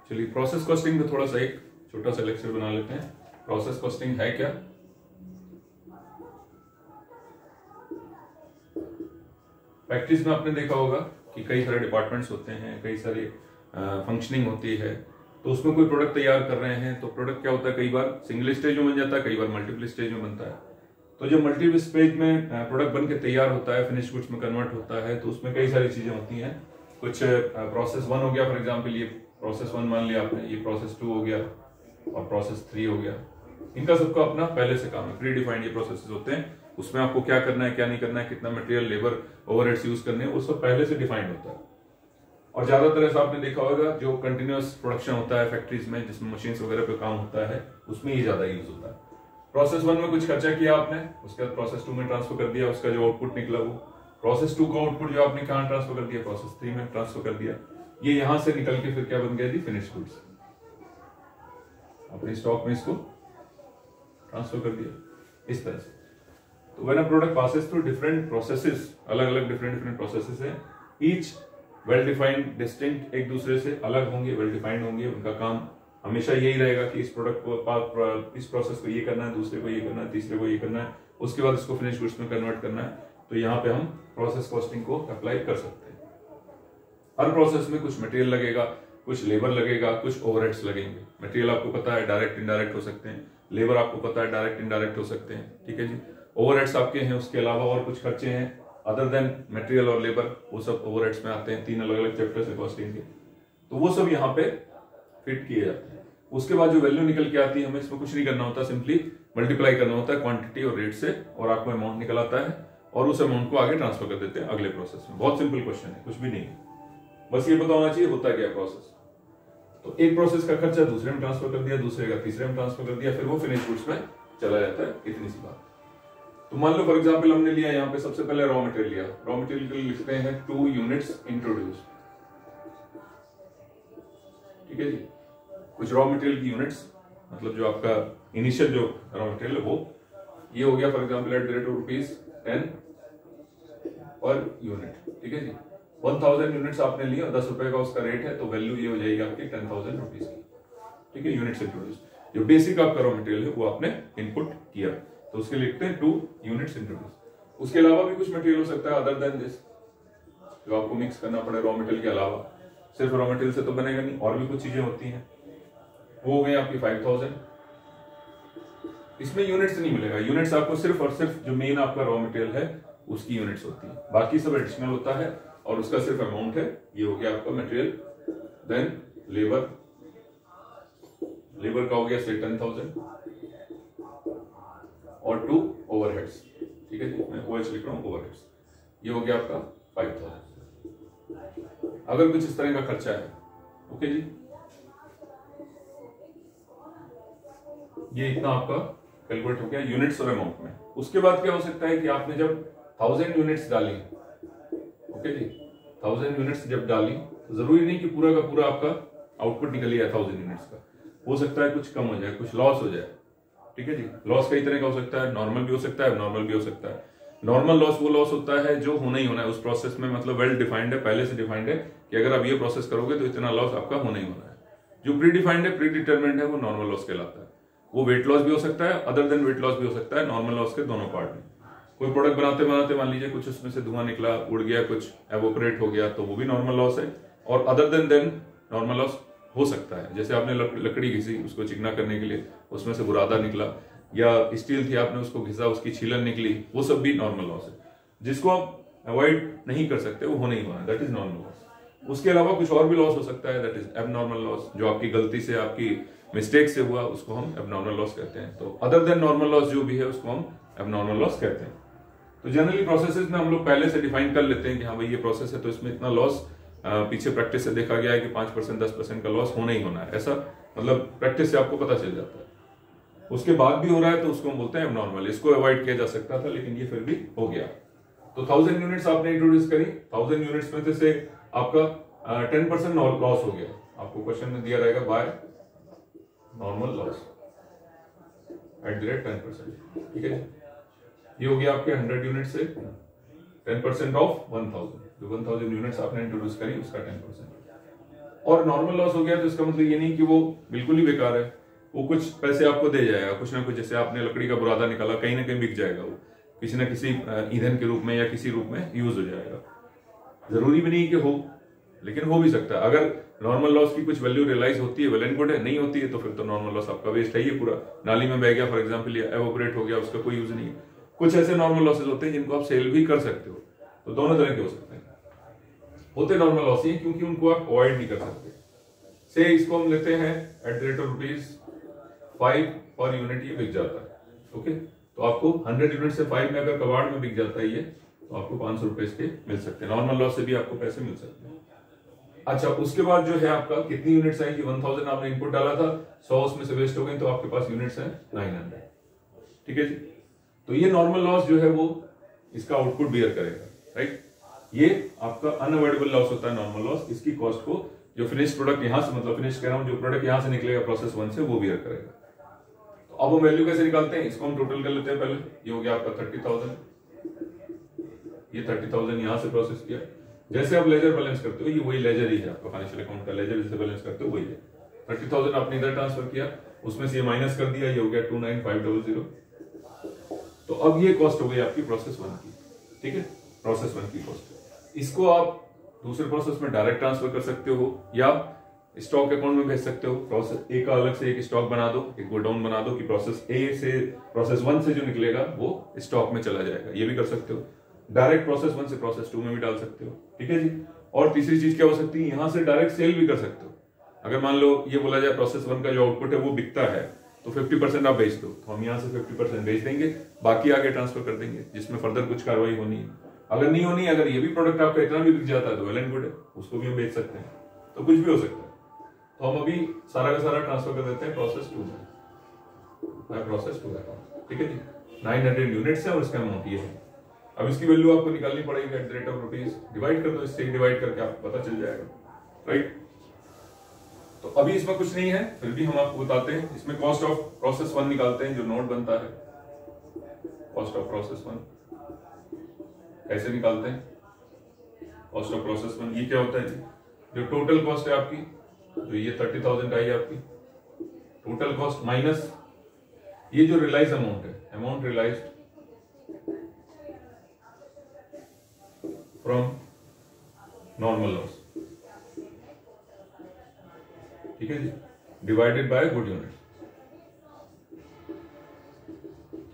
चलिए process costing में थोड़ा सा एक छोटा सा लेक्चर बना लेते हैं। प्रोसेस कॉस्टिंग है क्या? फैक्ट्रीज में आपने देखा होगा कि कई सारे डिपार्टमेंट्स होते हैं, कई सारे फंक्शनिंग होती है, तो उसमें कोई प्रोडक्ट तैयार कर रहे हैं तो प्रोडक्ट क्या होता है, कई बार सिंगल स्टेज में बन जाता है, कई बार मल्टीपल स्टेज में बनता है। तो जब मल्टीपल स्टेज में प्रोडक्ट बन के तैयार होता है, फिनिश गुड्स में कन्वर्ट होता है, तो उसमें कई सारी चीजें होती हैं। कुछ प्रोसेस 1 हो गया, फॉर एग्जाम्पल ये प्रोसेस 1 मान लिया आपने, ये प्रोसेस 2 हो गया और प्रोसेस 3 हो गया। इनका सबका अपना पहले से काम है, प्री डिफाइंड ये प्रोसेसेस होते हैं। उसमें आपको क्या करना है, क्या नहीं करना है, कितना मटेरियल, लेबर, ओवरहेड्स यूज करने हैं, वो सब पहले से डिफाइंड होता है। और ज्यादातर ऐसा आपने देखा होगा जो कंटिन्यूअस प्रोडक्शन होता है फैक्ट्रीज में, जिसमें मशीन्स वगैरह पे काम होता है, उसमें ये ज्यादा यूज होता है। प्रोसेस 1 में कुछ खर्चा किया आपने, उसके बाद प्रोसेस 2 में ट्रांसफर कर दिया, उसका जो आउटपुट निकला वो प्रोसेस 2 का आउटपुट जो आपने कहां ट्रांसफर कर दिया, प्रोसेस 3 में ट्रांसफर कर दिया। ये यहां से निकल के फिर क्या बन गया जी, फिनिश गुड्स। अपने स्टॉक में इसको ट्रांसफर कर दिया इस तरह से। तो when a product passes through different processes, अलग अलग डिफरेंट प्रोसेसेस है, ईच वेल डिफाइंड डिस्टिंक्ट, एक दूसरे से अलग होंगे, वेल डिफाइंड होंगे। उनका काम हमेशा यही रहेगा कि इस प्रोडक्ट को, इस प्रोसेस को ये करना है, दूसरे को ये करना है, तीसरे को ये करना है, उसके बाद इसको फिनिश गुड्स में कन्वर्ट करना है। तो यहाँ पे हम प्रोसेस कॉस्टिंग को अप्लाई कर सकते हैं। हर प्रोसेस में कुछ मटेरियल लगेगा, कुछ लेबर लगेगा, कुछ ओवरहेड्स लगेंगे। मटेरियल आपको पता है डायरेक्ट इनडायरेक्ट हो सकते हैं, लेबर आपको पता है डायरेक्ट इनडायरेक्ट हो सकते हैं, ठीक है जी। ओवरहेड्स आपके हैं, उसके अलावा और कुछ खर्चे हैं अदर देन मटेरियल और लेबर, वो सब ओवरहेड्स में आते हैं। 3 अलग अलग चैप्टर्स है कॉस्टिंग के, तो वो सब यहाँ पे फिट किए जाते हैं। उसके बाद जो वैल्यू निकल के आती है, हमें इसमें कुछ नहीं करना होता, सिंपली मल्टीप्लाई करना होता है क्वांटिटी और रेट से, और आपको अमाउंट निकल आता है और उस अमाउंट को आगे ट्रांसफर कर देते हैं अगले प्रोसेस में। बहुत सिंपल क्वेश्चन है, कुछ भी नहीं है, बस ये पता होना चाहिए होता क्या प्रोसेस। तो एक प्रोसेस का खर्चा दूसरे में ट्रांसफर कर दिया, दूसरे का तीसरे में ट्रांसफर कर दिया, फिर वो फिनिश गुड्स में चला जाता है। इतनी सी बात। तो मान लो फॉर एग्जांपल हमने लिया यहाँ पे सबसे पहले रॉ मटेरियल लिया, रॉ मटेरियल के लिए लिखते हैं 2 यूनिट्स इंट्रोड्यूस, ठीक है जी। कुछ रॉ मटेरियल की यूनिट्स, मतलब जो आपका इनिशियल जो रॉ मटेरियल है वो ये हो गया for example eight the rate of ₹10 पर यूनिट, ठीक है जी। 1000 यूनिट्स आपने लिया, 10 रुपए का उसका रेट है, तो वैल्यू ये हो जाएगी आपकी 10,000 रुपीज की, ठीक है। यूनिट्स इंट्रोड्यूस, जो बेसिक आपका रॉ मटेरियल है वो आपने इनपुट किया, तो उसके लिखते हैं 2 यूनिट्स इंट्रोड्यूस। उसके अलावा भी कुछ मटेरियल हो सकता है अदर देन दिस, जो आपको मिक्स करना पड़े रॉ मटेरियल के अलावा। सिर्फ रॉ मटेरियल से तो बनेगा नहीं, और भी कुछ चीजें होती हैं। वो हो गई आपकी 5000। इसमें यूनिट्स नहीं मिलेगा, यूनिट्स आपको सिर्फ और सिर्फ जो मेन आपका रॉ मटेरियल है उसकी यूनिट्स होती है, बाकी सब एडिशनल होता है और उसका सिर्फ अमाउंट है। ये हो गया आपका मटेरियल, देन लेबर, लेबर का हो गया से 10,000 और 2 ओवरहेड्स, ठीक है जी। मैं OH लिख रहा हूं, ओवरहेड्स, ये हो गया आपका 5000। अगर कुछ इस तरह का खर्चा है, ओके जी, ये इतना आपका कैलकुलेट हो गया यूनिट्स और अमाउंट में। उसके बाद क्या हो सकता है कि आपने जब 1000 यूनिट्स डाली, ओके जी, 1000 यूनिट्स जब डाली, तो जरूरी नहीं कि पूरा का पूरा आपका आउटपुट निकल ही 1000 यूनिट्स का, हो सकता है कुछ कम हो जाए, कुछ लॉस हो जाए, ठीक है जी। लॉस कई तरह का हो सकता है, नॉर्मल भी हो सकता है, एबनॉर्मल भी हो सकता है। नॉर्मल लॉस वो लॉस होता है जो होना ही होना है उस प्रोसेस में, मतलब वेल डिफाइंड है, पहले से डिफाइंड है कि अगर आप ये प्रोसेस करोगे तो इतना लॉस आपका होना ही होना है। जो प्री डिफाइंड है, प्री डिटरमिन्ड है, वो नॉर्मल लॉस कहलाता है। वो वेट लॉस भी हो सकता है, अदर देन वेट लॉस भी हो सकता है, नॉर्मल लॉस के दोनों पार्ट में। कोई प्रोडक्ट बनाते बनाते मान लीजिए कुछ उसमें से धुआं निकला, उड़ गया, कुछ एवोपरेट हो गया, तो वो भी नॉर्मल लॉस है। और अदर देन नॉर्मल लॉस हो सकता है, जैसे आपने लकड़ी घिसी उसको चिकना करने के लिए, उसमें से बुरादा निकला, या स्टील थी आपने उसको घिसा, उसकी छीलन निकली, वो सब भी नॉर्मल लॉस है। जिसको आप अवॉइड नहीं कर सकते, वो होने ही होना, दैट इज नॉर्मल लॉस। उसके अलावा कुछ और भी लॉस हो सकता है, दैट इज एबनॉर्मल लॉस, जो आपकी गलती से, आपकी मिस्टेक से हुआ, उसको हम एबनॉर्मल लॉस कहते हैं। तो अदर देन नॉर्मल लॉस जो भी है उसको हम एबनॉर्मल लॉस कहते हैं। तो जनरली प्रोसेसेस में हम लोग पहले से डिफाइन कर लेते हैं कि हाँ भाई ये प्रोसेस है तो इसमें इतना लॉस, पीछे प्रैक्टिस से देखा गया है कि 5% 10% का लॉस होना ही होना है, ऐसा मतलब प्रैक्टिस से आपको पता चल जाता है। उसके बाद भी हो रहा है तो उसको हम बोलते हैं एबनॉर्मल। इसको अवॉइड किया जा सकता था, लेकिन ये फिर भी हो गया। तो 1000 यूनिट्स आपने इंट्रोड्यूस करी, 1000 यूनिट्स में से आपका 10% लॉस हो गया। आपको क्वेश्चन में दिया रहेगा bye normal loss at the rate 10%, ठीक है। ये हो गया आपके 100 यूनिट से 10% ऑफ 1000, जो 1000 यूनिट्स आपने इंट्रोड्यूस करी उसका 10%। और नॉर्मल लॉस हो गया तो इसका मतलब ये नहीं कि वो बिल्कुल ही बेकार है, वो कुछ पैसे आपको दे जाएगा, कुछ ना कुछ, जैसे आपने लकड़ी का बुरादा निकाला कहीं ना कहीं बिक जाएगा, वो किसी ना किसी ईंधन के रूप में या किसी रूप में यूज हो जाएगा। जरूरी भी नहीं कि हो, लेकिन हो भी सकता है। अगर नॉर्मल लॉस की कुछ वैल्यू रियलाइज होती है, वेल एंड गुड है, नहीं होती है तो फिर तो नॉर्मल लॉस आपका वेस्ट है, ये पूरा नाली में बह गया फॉर एग्जांपल, या एवोपरेट हो गया, उसका कोई यूज नहीं है। कुछ ऐसे नॉर्मल लॉसेज होते हैं जिनको आप सेल भी कर सकते हो, तो दोनों तरह के हो सकते हैं। होते नॉर्मल लॉस ही क्योंकि उनको आप अवॉइड नहीं कर सकते। से इसको हम लेते हैं eight the rate of ₹5 per unit ये बिक जाता है। ओके, तो आपको 100 यूनिट से 5 में अगर कबाड़ में बिक जाता है ये, तो आपको 500 रुपए इसके मिल सकते हैं। नॉर्मल लॉस से भी आपको पैसे मिल सकते हैं। अच्छा, उसके बाद जो है आपका कितनी यूनिट्स आएंगी, 1000 आपने इनपुट डाला था, 100 उसमें से वेस्ट हो गई, तो आपके पास यूनिट्स हैं 900। ठीक है जी, तो ये नॉर्मल लॉस जो है वो इसका आउटपुट बियर करेगा, राइट। ये आपका अनअवॉइडेबल लॉस होता है नॉर्मल लॉस, इसकी कॉस्ट को जो फिनिश प्रोडक्ट यहां से, मतलब फिनिश कह रहा हूं, जो प्रोडक्ट यहां से निकलेगा प्रोसेस 1 से, वो बियर करेगा। तो अब हम वैल्यू कैसे निकालते हैं, इसको हम टोटल कर लेते हैं पहले। ये हो गया आपका 30,000, ये 30,000 यहां से प्रोसेस किया। जैसे आप लेजर बैलेंस करते हो, ये वही लेजर ही है आपका फाइनेंशियल अकाउंट का लेजर, जैसे बैलेंस करते हो वही है। 30,000 आपने इधर ट्रांसफर किया, उसमें से ये माइनस कर दिया, ये हो गया 29,500। तो अब ये कॉस्ट हो गई आपकी प्रोसेस 1 की। ठीक है, प्रोसेस 1 की कॉस्ट। इसको आप दूसरे प्रोसेस में डायरेक्ट ट्रांसफर कर सकते हो या स्टॉक अकाउंट में भेज सकते हो। प्रोसेस ए का अलग से एक स्टॉक बना दो, एक गोडाउन बना दो कि प्रोसेस ए से, प्रोसेस 1 से जो निकलेगा वो स्टॉक में चला जाएगा, ये भी कर सकते हो। डायरेक्ट प्रोसेस 1 से प्रोसेस 2 में भी डाल सकते हो। ठीक है जी। और तीसरी चीज क्या हो सकती है, यहां से डायरेक्ट सेल भी कर सकते हो। अगर मान लो ये बोला जाए प्रोसेस 1 का जो आउटपुट है वो बिकता है, तो 50% आप बेच दो, तो हम यहाँ से 50% बेच देंगे, बाकी आगे ट्रांसफर कर देंगे, जिसमें फर्दर कुछ कार्रवाई होनी है। अगर नहीं होनी, अगर ये भी प्रोडक्ट आपका इतना भी बिक जाता है तो वेल एंड गुड है, उसको भी हम बेच सकते हैं, तो कुछ भी हो सकता है। तो हम अभी सारा का सारा ट्रांसफर कर देते हैं प्रोसेस 2 में, प्रोसेस 2 अकाउंट। ठीक है जी, 900 यूनिट्स है और इसका अमाउंट ये है। अब इसकी वैल्यू आपको निकालनी पड़ेगी eight the rate of rupees, divide कर दो, इससे डिवाइड करके आपको पता चल जाएगा, राइट। तो अभी इसमें कुछ नहीं है, फिर भी हम आपको बताते हैं। इसमें कॉस्ट ऑफ प्रोसेस 1 निकालते हैं, जो नोट बनता है कॉस्ट ऑफ प्रोसेस 1 कैसे निकालते हैं। कॉस्ट ऑफ प्रोसेस 1 ये क्या होता है जी, जो टोटल कॉस्ट है आपकी, जो ये 30,000 आई आपकी टोटल कॉस्ट, माइनस ये जो रियलाइज अमाउंट है, amount realised from normal loss. ठीक है जी, डिवाइडेड बाय गुड यूनिट्स।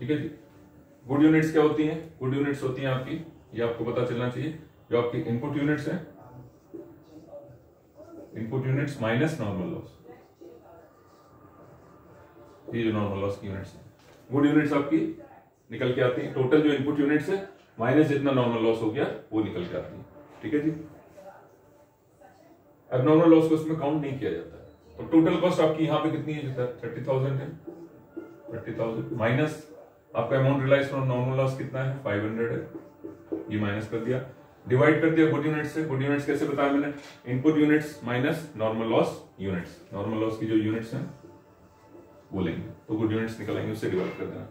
ठीक है जी, गुड यूनिट्स क्या होती हैं, गुड यूनिट्स होती हैं आपकी, ये आपको पता चलना चाहिए, जो आपकी इनपुट यूनिट्स हैं, input units minus normal loss, ये जो नॉर्मल लॉस की यूनिट्स है। गुड यूनिट्स आपकी निकल के आती है, टोटल जो इनपुट यूनिट्स है माइनस जितना नॉर्मल लॉस हो गया वो निकल के आती है। ठीक है जी, अब नॉर्मल लॉस को उसमें काउंट नहीं किया जाता है। तो टोटल कॉस्ट आपकी यहाँ पे कितनी है, 30,000 है, 30,000 माइनस आपका amount realise from normal loss कितना है, 500 है, ये माइनस कर दिया, डिवाइड कर दिया गुड यूनिट्स से। गुड यूनिट्स कैसे बताया मैंने, input units minus normal loss units, normal loss की जो यूनिट्स हैं वो लेंगे, तो गुड यूनिट्स निकलेंगे, उससे डिवाइड कर देना।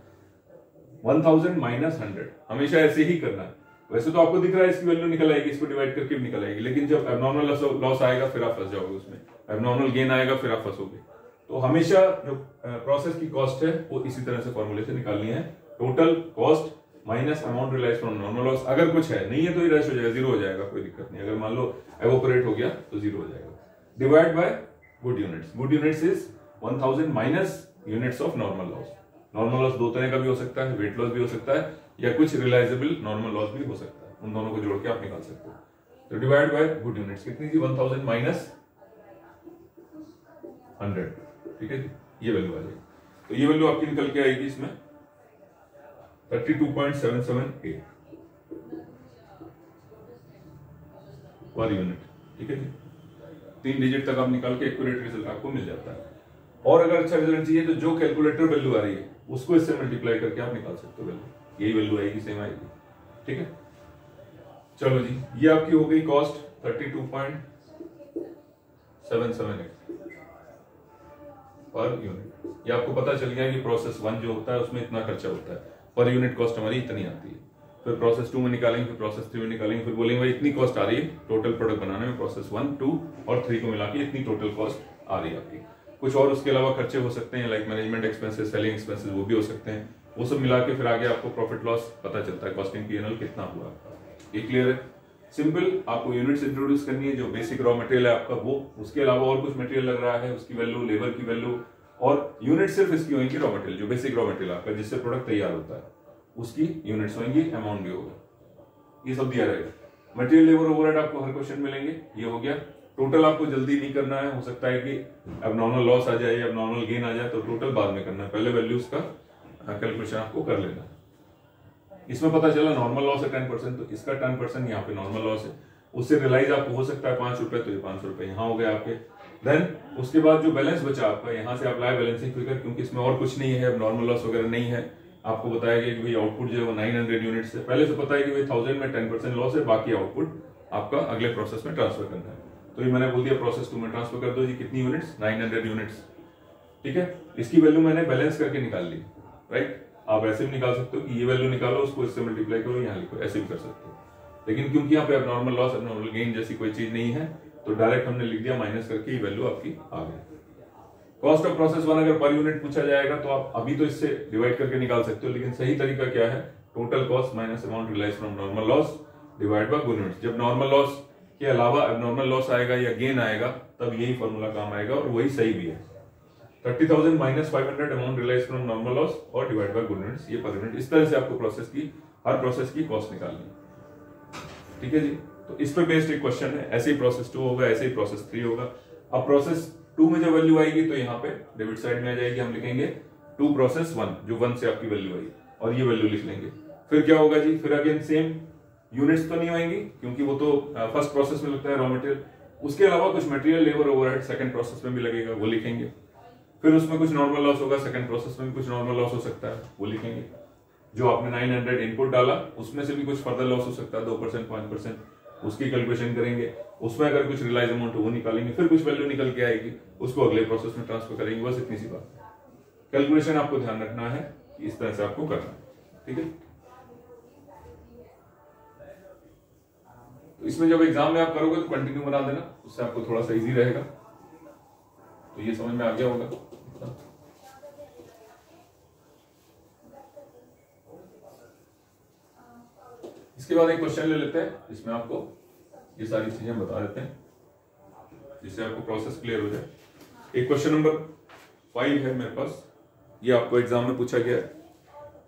1000 माइनस 100 हमेशा ऐसे ही करना है। वैसे तो आपको दिख रहा है इसकी वैल्यू निकल आएगी, इसको डिवाइड करके भी निकल आएगी, लेकिन जब एबनॉर्मल लॉस आएगा फिर आप फंस जाओगे उसमें, एबनॉर्मल गेन आएगा फिर आप फंसोगे। तो हमेशा जो प्रोसेस की कॉस्ट है वो इसी तरह से फॉर्मूले से निकालनी है, total cost minus amount realise from normal loss. अगर कुछ है, नहीं है तो ये रश हो जाएगा, जीरो हो जाएगा, कोई दिक्कत नहीं। अगर मान लो एवोपरेट हो गया तो जीरो हो जाएगा, divide by good units. Good units is 1000 minus units of normal loss. Normal loss दो तरह का भी हो सकता है, वेट लॉस भी हो सकता है, या कुछ रियलाइजेबल नॉर्मल लॉस भी हो सकता है, उन दोनों को जोड़ के आप निकाल सकते हो। तो डिवाइड बाय गुड यूनिट्स कितनी थी, 1000 माइनस 100। ठीक है, ये वैल्यू आ जाएगी, तो ये वैल्यू आपकी निकल के आएगी इसमें 32.778 पर यूनिट। ठीक है जी, 3 डिजिट तक आप निकाल के एक्यूरेट रिजल्ट आपको मिल जाता है। और अगर अच्छा रिजल्ट चाहिए तो जो कैलकुलेटर वैल्यू आ रही है उसको इससे मल्टीप्लाई करके आप निकाल सकते हो वैल्यू, यही वैल्यू आएगी, सेम आएगी। ठीक है, चलो जी, ये आपकी हो गई कॉस्ट 32.778 पर यूनिट। ये आपको पता चल गया कि प्रोसेस 1 जो होता है उसमें इतना खर्चा होता है, पर यूनिट कॉस्ट हमारी इतनी आती है। फिर प्रोसेस 2 में निकालेंगे, फिर प्रोसेस 3 में निकालेंगे, फिर बोलेंगे भाई इतनी कॉस्ट आ रही है टोटल प्रोडक्ट बनाने में, प्रोसेस 1, 2 और 3 को मिला के इतनी टोटल कॉस्ट आ रही है आपकी। कुछ और उसके अलावा खर्चे हो सकते हैं like management expenses, selling expenses, वो भी हो सकते हैं। वो सब मिला के फिर आगे आपको प्रॉफिट लॉस पता चलता है, कॉस्टिंग P&L कितना हुआ आपका। ये क्लियर है? सिंपल, आपको यूनिट्स इंट्रोड्यूस करनी है, जो बेसिक रॉ मटेरियल है आपका वो, उसके अलावा और कुछ मटेरियल लग रहा है उसकी वैल्यू, लेबर की वैल्यू, और यूनिट सिर्फ इसकी होंगी रॉ मटेरियल, जो बेसिक रॉ मटेरियल आपका जिससे प्रोडक्ट तैयार होता है उसकी यूनिट्स होंगी, अमाउंट भी होगा, ये सब दिया रहेगा। मटेरियल, लेबर, ओवरहेड आपको हर क्वेश्चन मिलेंगे, ये हो गया। टोटल आपको जल्दी नहीं करना है, हो सकता है कि एबनॉर्मल लॉस आ जाए, एबनॉर्मल गेन आ जाए, तो टोटल बाद में करना है, पहले वैल्यूज का कैलकुलेशन आपको कर लेना है। इसमें पता चला नॉर्मल लॉस है 10%, तो इसका 10% यहाँ पे नॉर्मल लॉस है, उससे रियलाइज आपको हो सकता है 5 रुपए, तो ये 500 रुपए यहाँ हो गए आपके। देन उसके बाद जो बैलेंस बचा आपका, यहाँ से अप्लाई बैलेंसिंग फिगर, क्योंकि इसमें और कुछ नहीं है, नॉर्मल लॉस वगैरह नहीं है। आपको बताया गया कि भाई आउटपुट जो है वो 900 यूनिट्स है, पहले से पता है कि भाई 1000 में 10% लॉस है, बाकी आउटपुट आपका अगले प्रोसेस में ट्रांसफर करना है। तो ये मैंने बोल दिया प्रोसेस 2 में ट्रांसफर कर दो जी, कितनी यूनिट्स, 900 यूनिट्स, ठीक है। इसकी वैल्यू मैंने बैलेंस करके निकाल ली, राइट। आप ऐसे भी निकाल सकते हो कि ये वैल्यू निकालो, उसको इससे मल्टीप्लाई करो, यहाँ लिखो, ऐसे भी कर सकते हो। लेकिन क्योंकि यहाँ पे एबनॉर्मल लॉस, एबनॉर्मल गेन जैसी कोई चीज नहीं है, तो डायरेक्ट हमने लिख दिया माइनस करके, ये वैल्यू आपकी आ गई। कॉस्ट ऑफ प्रोसेस 1 अगर पर यूनिट पूछा जाएगा तो आप अभी तो इससे डिवाइड करके निकाल सकते हो, लेकिन सही तरीका क्या है, total cost minus amount realise from normal loss divide by good units. जब नॉर्मल लॉस के अलावा एबनॉर्मल लॉस आएगा या गेन आएगा, तब यही फॉर्मूला काम आएगा, और वही सही भी है। 30,000 minus 500 amount realise from normal loss और डिवाइड बाय गुड यूनिट्स, ये पर यूनिट। इस तरह से आपको प्रोसेस की, हर प्रोसेस की कॉस्ट निकालनी, ठीक है जी। तो इस पे बेस्ड एक क्वेश्चन है, ऐसे ही प्रोसेस 2 होगा, ऐसे ही प्रोसेस 3 होगा। अब प्रोसेस 2 में जो वैल्यू आएगी तो यहाँ पे डेबिट साइड में आ जाएगी, हम लिखेंगे 2 प्रोसेस 1, जो 1 से आपकी वैल्यू आई, और ये वैल्यू लिख लेंगे। फिर क्या होगा जी, फिर अगेन सेम, यूनिट्स तो नहीं होंगी क्योंकि वो तो फर्स्ट प्रोसेस में लगता है रॉ मटेरियल, उसके अलावा कुछ material, labour, overhead second process में भी लगेगा, वो लिखेंगे। फिर उसमें कुछ नॉर्मल लॉस होगा, सेकंड प्रोसेस में भी कुछ नॉर्मल लॉस हो सकता है, वो लिखेंगे। जो आपने 900 इनपुट डाला, उसमें से भी कुछ फर्दर लॉस हो सकता है, 2%, 5%, उसकी कैलकुलेशन करेंगे। उसमें अगर कुछ रियलाइज अमाउंट वो निकालेंगे, फिर कुछ वैल्यू निकल के आएगी, उसको अगले प्रोसेस में ट्रांसफर करेंगे, बस इतनी सी बात है। कैलकुलेशन आपको ध्यान रखना है, इस तरह से आपको करना है, ठीक है। तो इसमें जब एग्जाम में आप करोगे तो कंटिन्यू बना देना, उससे आपको थोड़ा सा इजी रहेगा। तो ये समझ में आ गया होगा। इसके बाद एक क्वेश्चन ले लेते हैं, जिसमें आपको ये सारी चीजें बता देते हैं, जिससे आपको प्रोसेस क्लियर हो जाए। एक क्वेश्चन नंबर 5 है मेरे पास, ये आपको एग्जाम में पूछा गया है।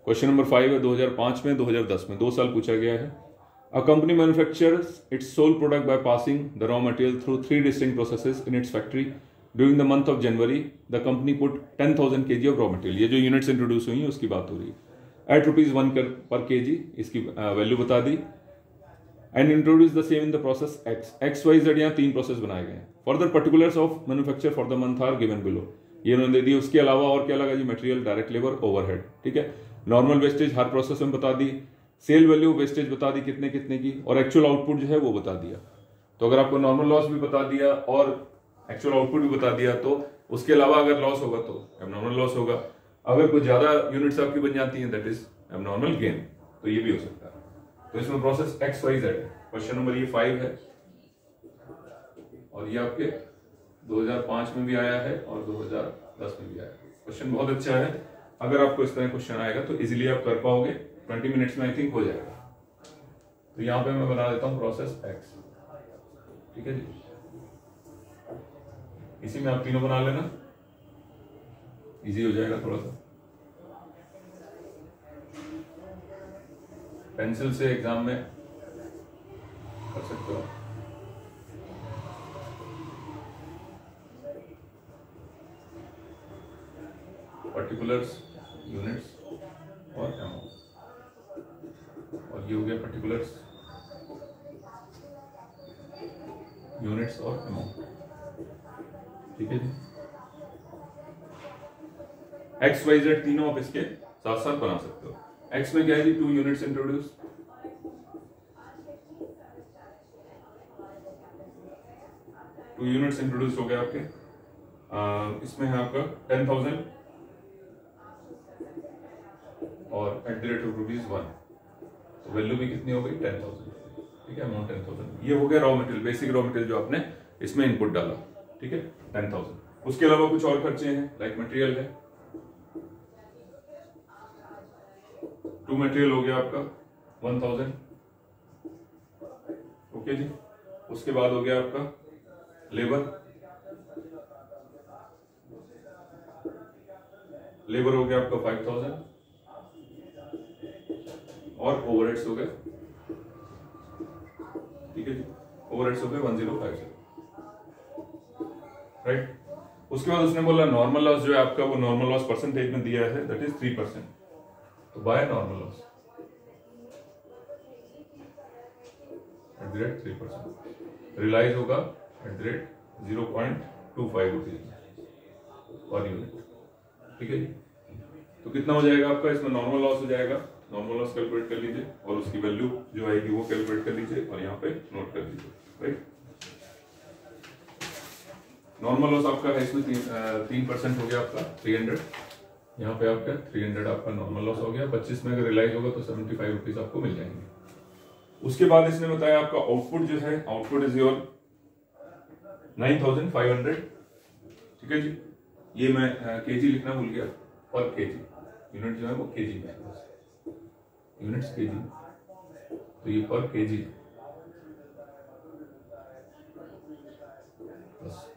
क्वेश्चन नंबर 5 है, 2005 में, 2010 में, 2 साल पूछा गया है। A company manufactures its sole product by passing the raw material through 3 distinct processes in its factory. During the month of January, the company put 10,000 kg of raw material. ये जो units introduce हुई है उसकी बात हो रही है। At ₹1 per kg, इसकी वैल्यू बता दी। And introduce the same in the process X. XYZ यहाँ 3 प्रोसेस बनाए गए हैं। Further particulars of manufacture for the month are given below. ये उन्होंने दे दी। उसके अलावा और क्या लगा जी, मटेरियल, डायरेक्ट लेबर, ओवरहेड, ठीक है। नॉर्मल वेस्टेज हर प्रोसेस में बता दी, सेल वैल्यू वेस्टेज बता दी कितने कितने की, और एक्चुअल आउटपुट जो है वो बता दिया। तो अगर आपको नॉर्मल लॉस भी बता दिया और एक्चुअल आउटपुट भी बता दिया, तो उसके अलावा अगर लॉस होगा तो एबनॉर्मल लॉस होगा। अगर कुछ ज्यादा यूनिट्स आपकी बन जाती हैं, दैट इज एबनॉर्मल गेन, तो ये भी हो सकता है। तो इसमें प्रोसेस XYZ है। क्वेश्चन नंबर ये 5 है, और ये आपके 2005 में भी आया है और 2010 में भी आया है। क्वेश्चन बहुत अच्छा है, अगर आपको इस तरह क्वेश्चन आएगा तो इजीली आप कर पाओगे, 20 मिनट्स में आई थिंक हो जाएगा। तो यहां पे मैं बना देता हूं प्रोसेस X, ठीक है जी। इसी में आप तीनों बना लेना, इजी हो जाएगा थोड़ा सा। पेंसिल से एग्जाम में कर सकते हो। पर्टिकुलर्स, यूनिट्स और अमाउंट, और ये हो गया पर्टिकुलर्स, यूनिट्स और अमाउंट, ठीक है जी। XYZ तीनों आप इसके साथ साथ बना सकते हो। X में क्या है जी, 2 यूनिट्स इंट्रोड्यूस, इंट्रोड्यूस हो गया आपके। इसमें है आपका 10,000 और @ ₹1, तो वैल्यू भी कितनी हो गई 10,000। ठीक है, अमाउंट 10,000। ये हो गया raw material, basic raw material जो आपने इसमें इनपुट डाला। ठीक है, 10,000। उसके अलावा कुछ और खर्चे हैं, लाइक मटेरियल है, 2 मटेरियल हो गया आपका 1,000। ओके जी। उसके बाद हो गया आपका लेबर, लेबर हो गया आपका 5,000 और ओवरहेड्स हो गए। ठीक है जी, ओवरहेड्स हो गए 1050। राइट। उसके बाद उसने बोला नॉर्मल लॉस जो है आपका, वो नॉर्मल लॉस परसेंटेज में दिया है, दैट इज 3%। तो by normal loss at the rate 3%, realise होगा at the rate 0.25 rupees per unit. ठीक है जी। तो कितना हो जाएगा आपका इसमें नॉर्मल लॉस हो जाएगा, नॉर्मल लॉस कैलकुलेट कर लीजिए और उसकी वैल्यू जो आएगी वो कैलकुलेट कर लीजिए और यहाँ पे नोट कर लीजिए। राइट। नॉर्मल लॉस आपका है इसमें 3% हो गया आपका 300। यहाँ पे आपका 300 आपका नॉर्मल लॉस हो गया। 25 में अगर रियलाइज होगा तो 75 रुपीज आपको मिल जाएंगे। उसके बाद इसने बताया आपका आउटपुट जो है, आउटपुट इज योर 9,500। ठीक है जी। ये मैं केजी लिखना भूल गया, पर केजी, यूनिट जो है वो केजी में है, यूनिट्स केजी, तो ये पर केजी बस।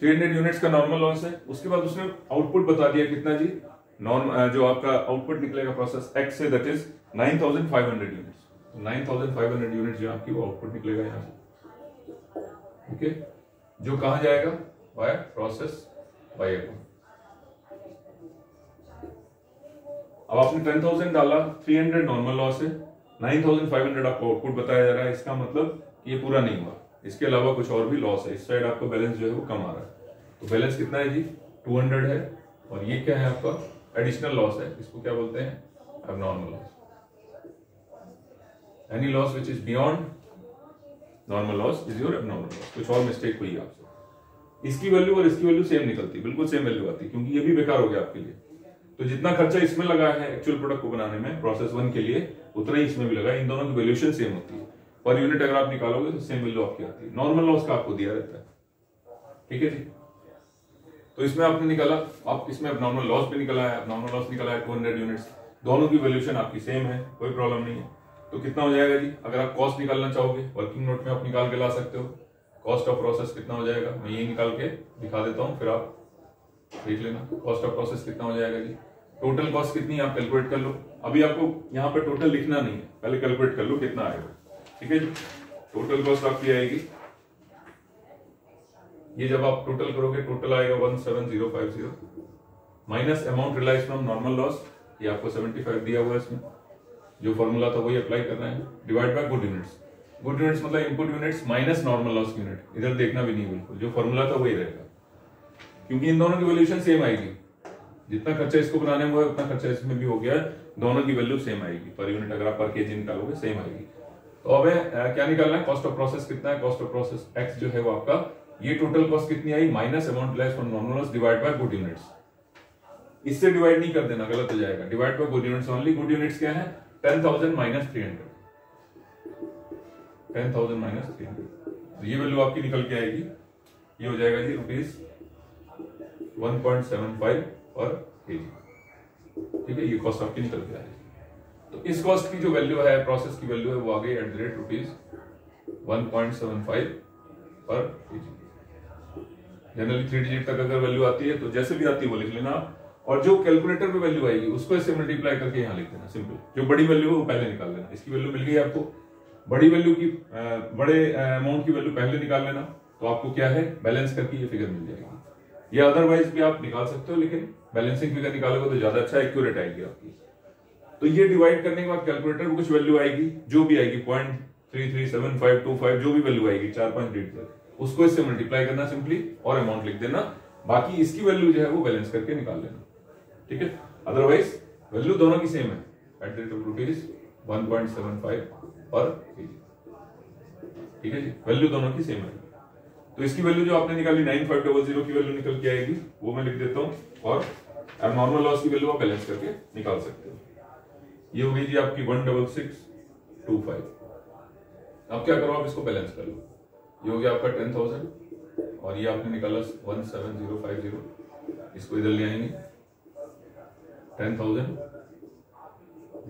300 यूनिट्स का नॉर्मल लॉस है। उसके बाद उसने आउटपुट बता दिया कितना जी, जो आपका आउटपुट निकलेगा प्रोसेस एक्स से, दैट इज 9,500 यूनिट्स। तो 9,500 यूनिट जो आपकी वो आउटपुट निकलेगा यहाँ से। ओके, जो कहां जाएगा, बाय प्रोसेस बाय अकाउंट। अब आपने 10,000 डाला, 300 नॉर्मल लॉस है, 9,500 आपको आउटपुट बताया जा रहा है। इसका मतलब ये पूरा नहीं हुआ, इसके अलावा कुछ और भी लॉस है। इस साइड आपको बैलेंस जो है वो कम आ रहा है। तो बैलेंस कितना है जी, 200 है। और ये क्या है आपका एडिशनल लॉस है, इसको क्या बोलते हैं, abnormal loss. Any loss which is beyond normal loss is your abnormal loss. कुछ और मिस्टेक हुई आपसे, इसकी वैल्यू और इसकी वैल्यू सेम निकलती, बिल्कुल सेम वैल्यू आती, क्योंकि ये भी बेकार हो गया आपके लिए। तो जितना खर्चा इसमें लगा है एक्चुअल प्रोडक्ट को बनाने में प्रोसेस 1 के लिए, उतना ही इसमें भी लगा। इन दोनों की वैल्यूएशन सेम होती है, पर यूनिट अगर आप निकालोगे तो सेम वैल्यू आपकी आती है। नॉर्मल लॉस का आपको दिया रहता है। ठीक है जी। तो इसमें आपने निकाला, आप इसमें नॉर्मल लॉस भी निकला है, नॉर्मल लॉस निकला है 200 यूनिट्स, दोनों की वैल्यूएशन आपकी सेम है, कोई प्रॉब्लम नहीं है। तो कितना हो जाएगा जी, अगर आप कॉस्ट निकालना चाहोगे वर्किंग नोट में आप निकाल के ला सकते हो। कॉस्ट ऑफ प्रोसेस कितना हो जाएगा, मैं ये निकाल के दिखा देता हूं, फिर आप देख लेना। कॉस्ट ऑफ प्रोसेस कितना हो जाएगा जी, टोटल कॉस्ट कितनी आप कैलकुलेट कर लो। अभी आपको यहाँ पे टोटल लिखना नहीं है, पहले कैलकुलेट कर लो कितना आएगा। ठीक है जी। टोटल कॉस्ट आपकी आएगी, ये जब आप टोटल करोगे टोटल आएगा 17050 minus amount realise from normal loss, ये आपको 75 दिया हुआ है। इसमें जो फॉर्मूला था वही अप्लाई करना है, divide by good units. Good units मतलब input units minus normal loss unit, इधर देखना भी नहीं, बिल्कुल जो फॉर्मूला था वही रहेगा, क्योंकि इन दोनों की वैल्यूएशन सेम आएगी। जितना खर्चा इसको बनाने में हुआ है उतना खर्चा इसमें भी हो गया है, दोनों की वैल्यू सेम आएगी पर यूनिट। अगर आप पर केजी निकालोगे सेम आएगी। तो अब क्या निकालना है, कॉस्ट ऑफ प्रोसेस कितना है, कॉस्ट ऑफ प्रोसेस एक्स जो है वो आपका, ये टोटल कॉस्ट कितनी आई, minus amount less from normal loss divide by good units. इससे डिवाइड नहीं कर देना, गलत हो जाएगा। Divide by good units only. Good units क्या है, 10,000 माइनस 300, 10,000 माइनस 300। ये वैल्यू आपकी निकल के आएगी, ये हो जाएगा जी रुपीज 1.75 पर केजी। ठीक है, ये कॉस्ट आपकी निकल के आएगी। तो इस कॉस्ट की जो वैल्यू है, प्रोसेस की वैल्यू है, वो आ गई एट द रेट रुपीज 1.75 पर केजी। जनरली 3 डिजिट तक अगर वैल्यू आती है तो जैसे भी आती है वो लिख लेना आप, और जो कैलकुलेटर पे वैल्यू आएगी उसको इससे मल्टीप्लाई करके यहाँ लिख देना, सिंपल। जो बड़ी वैल्यू है वो पहले निकाल लेना। इसकी वैल्यू मिल गई आपको, बड़ी वैल्यू की बड़े अमाउंट की वैल्यू पहले निकाल लेना, तो आपको क्या है बैलेंस करके ये फिगर मिल जाएगी। या अदरवाइज भी आप निकाल सकते हो, लेकिन बैलेंसिंग फिगर निकालोगे तो ज्यादा अच्छा एक्यूरेट आएगी आपकी। तो ये डिवाइड करने के बाद कैलकुलेटर में कुछ वैल्यू आएगी, जो भी आएगी 0.337525 जो भी वैल्यू आएगी 4-5 डिजिट तक, उसको इससे मल्टीप्लाई करना सिंपली और अमाउंट लिख देना। बाकी इसकी वैल्यू जो है वो बैलेंस करके निकाल लेना। ठीक है, अदरवाइज वैल्यू दोनों की सेम है eight the rate of rupees 1.75 पर केजी। ठीक है जी, वैल्यू दोनों की सेम है। तो इसकी वैल्यू जो आपने निकाली 9500 की वैल्यू निकल के आएगी, वो मैं लिख देता हूं, और एबनॉर्मल लॉस की वैल्यू आप बैलेंस करके निकाल सकते हो। ये हो गई जी आपकी 16625। अब क्या करो, आप इसको बैलेंस कर लो। ये हो गया आपका 10,000 और ये आपने निकाला 17050, इसको इधर ले आएंगे 10,000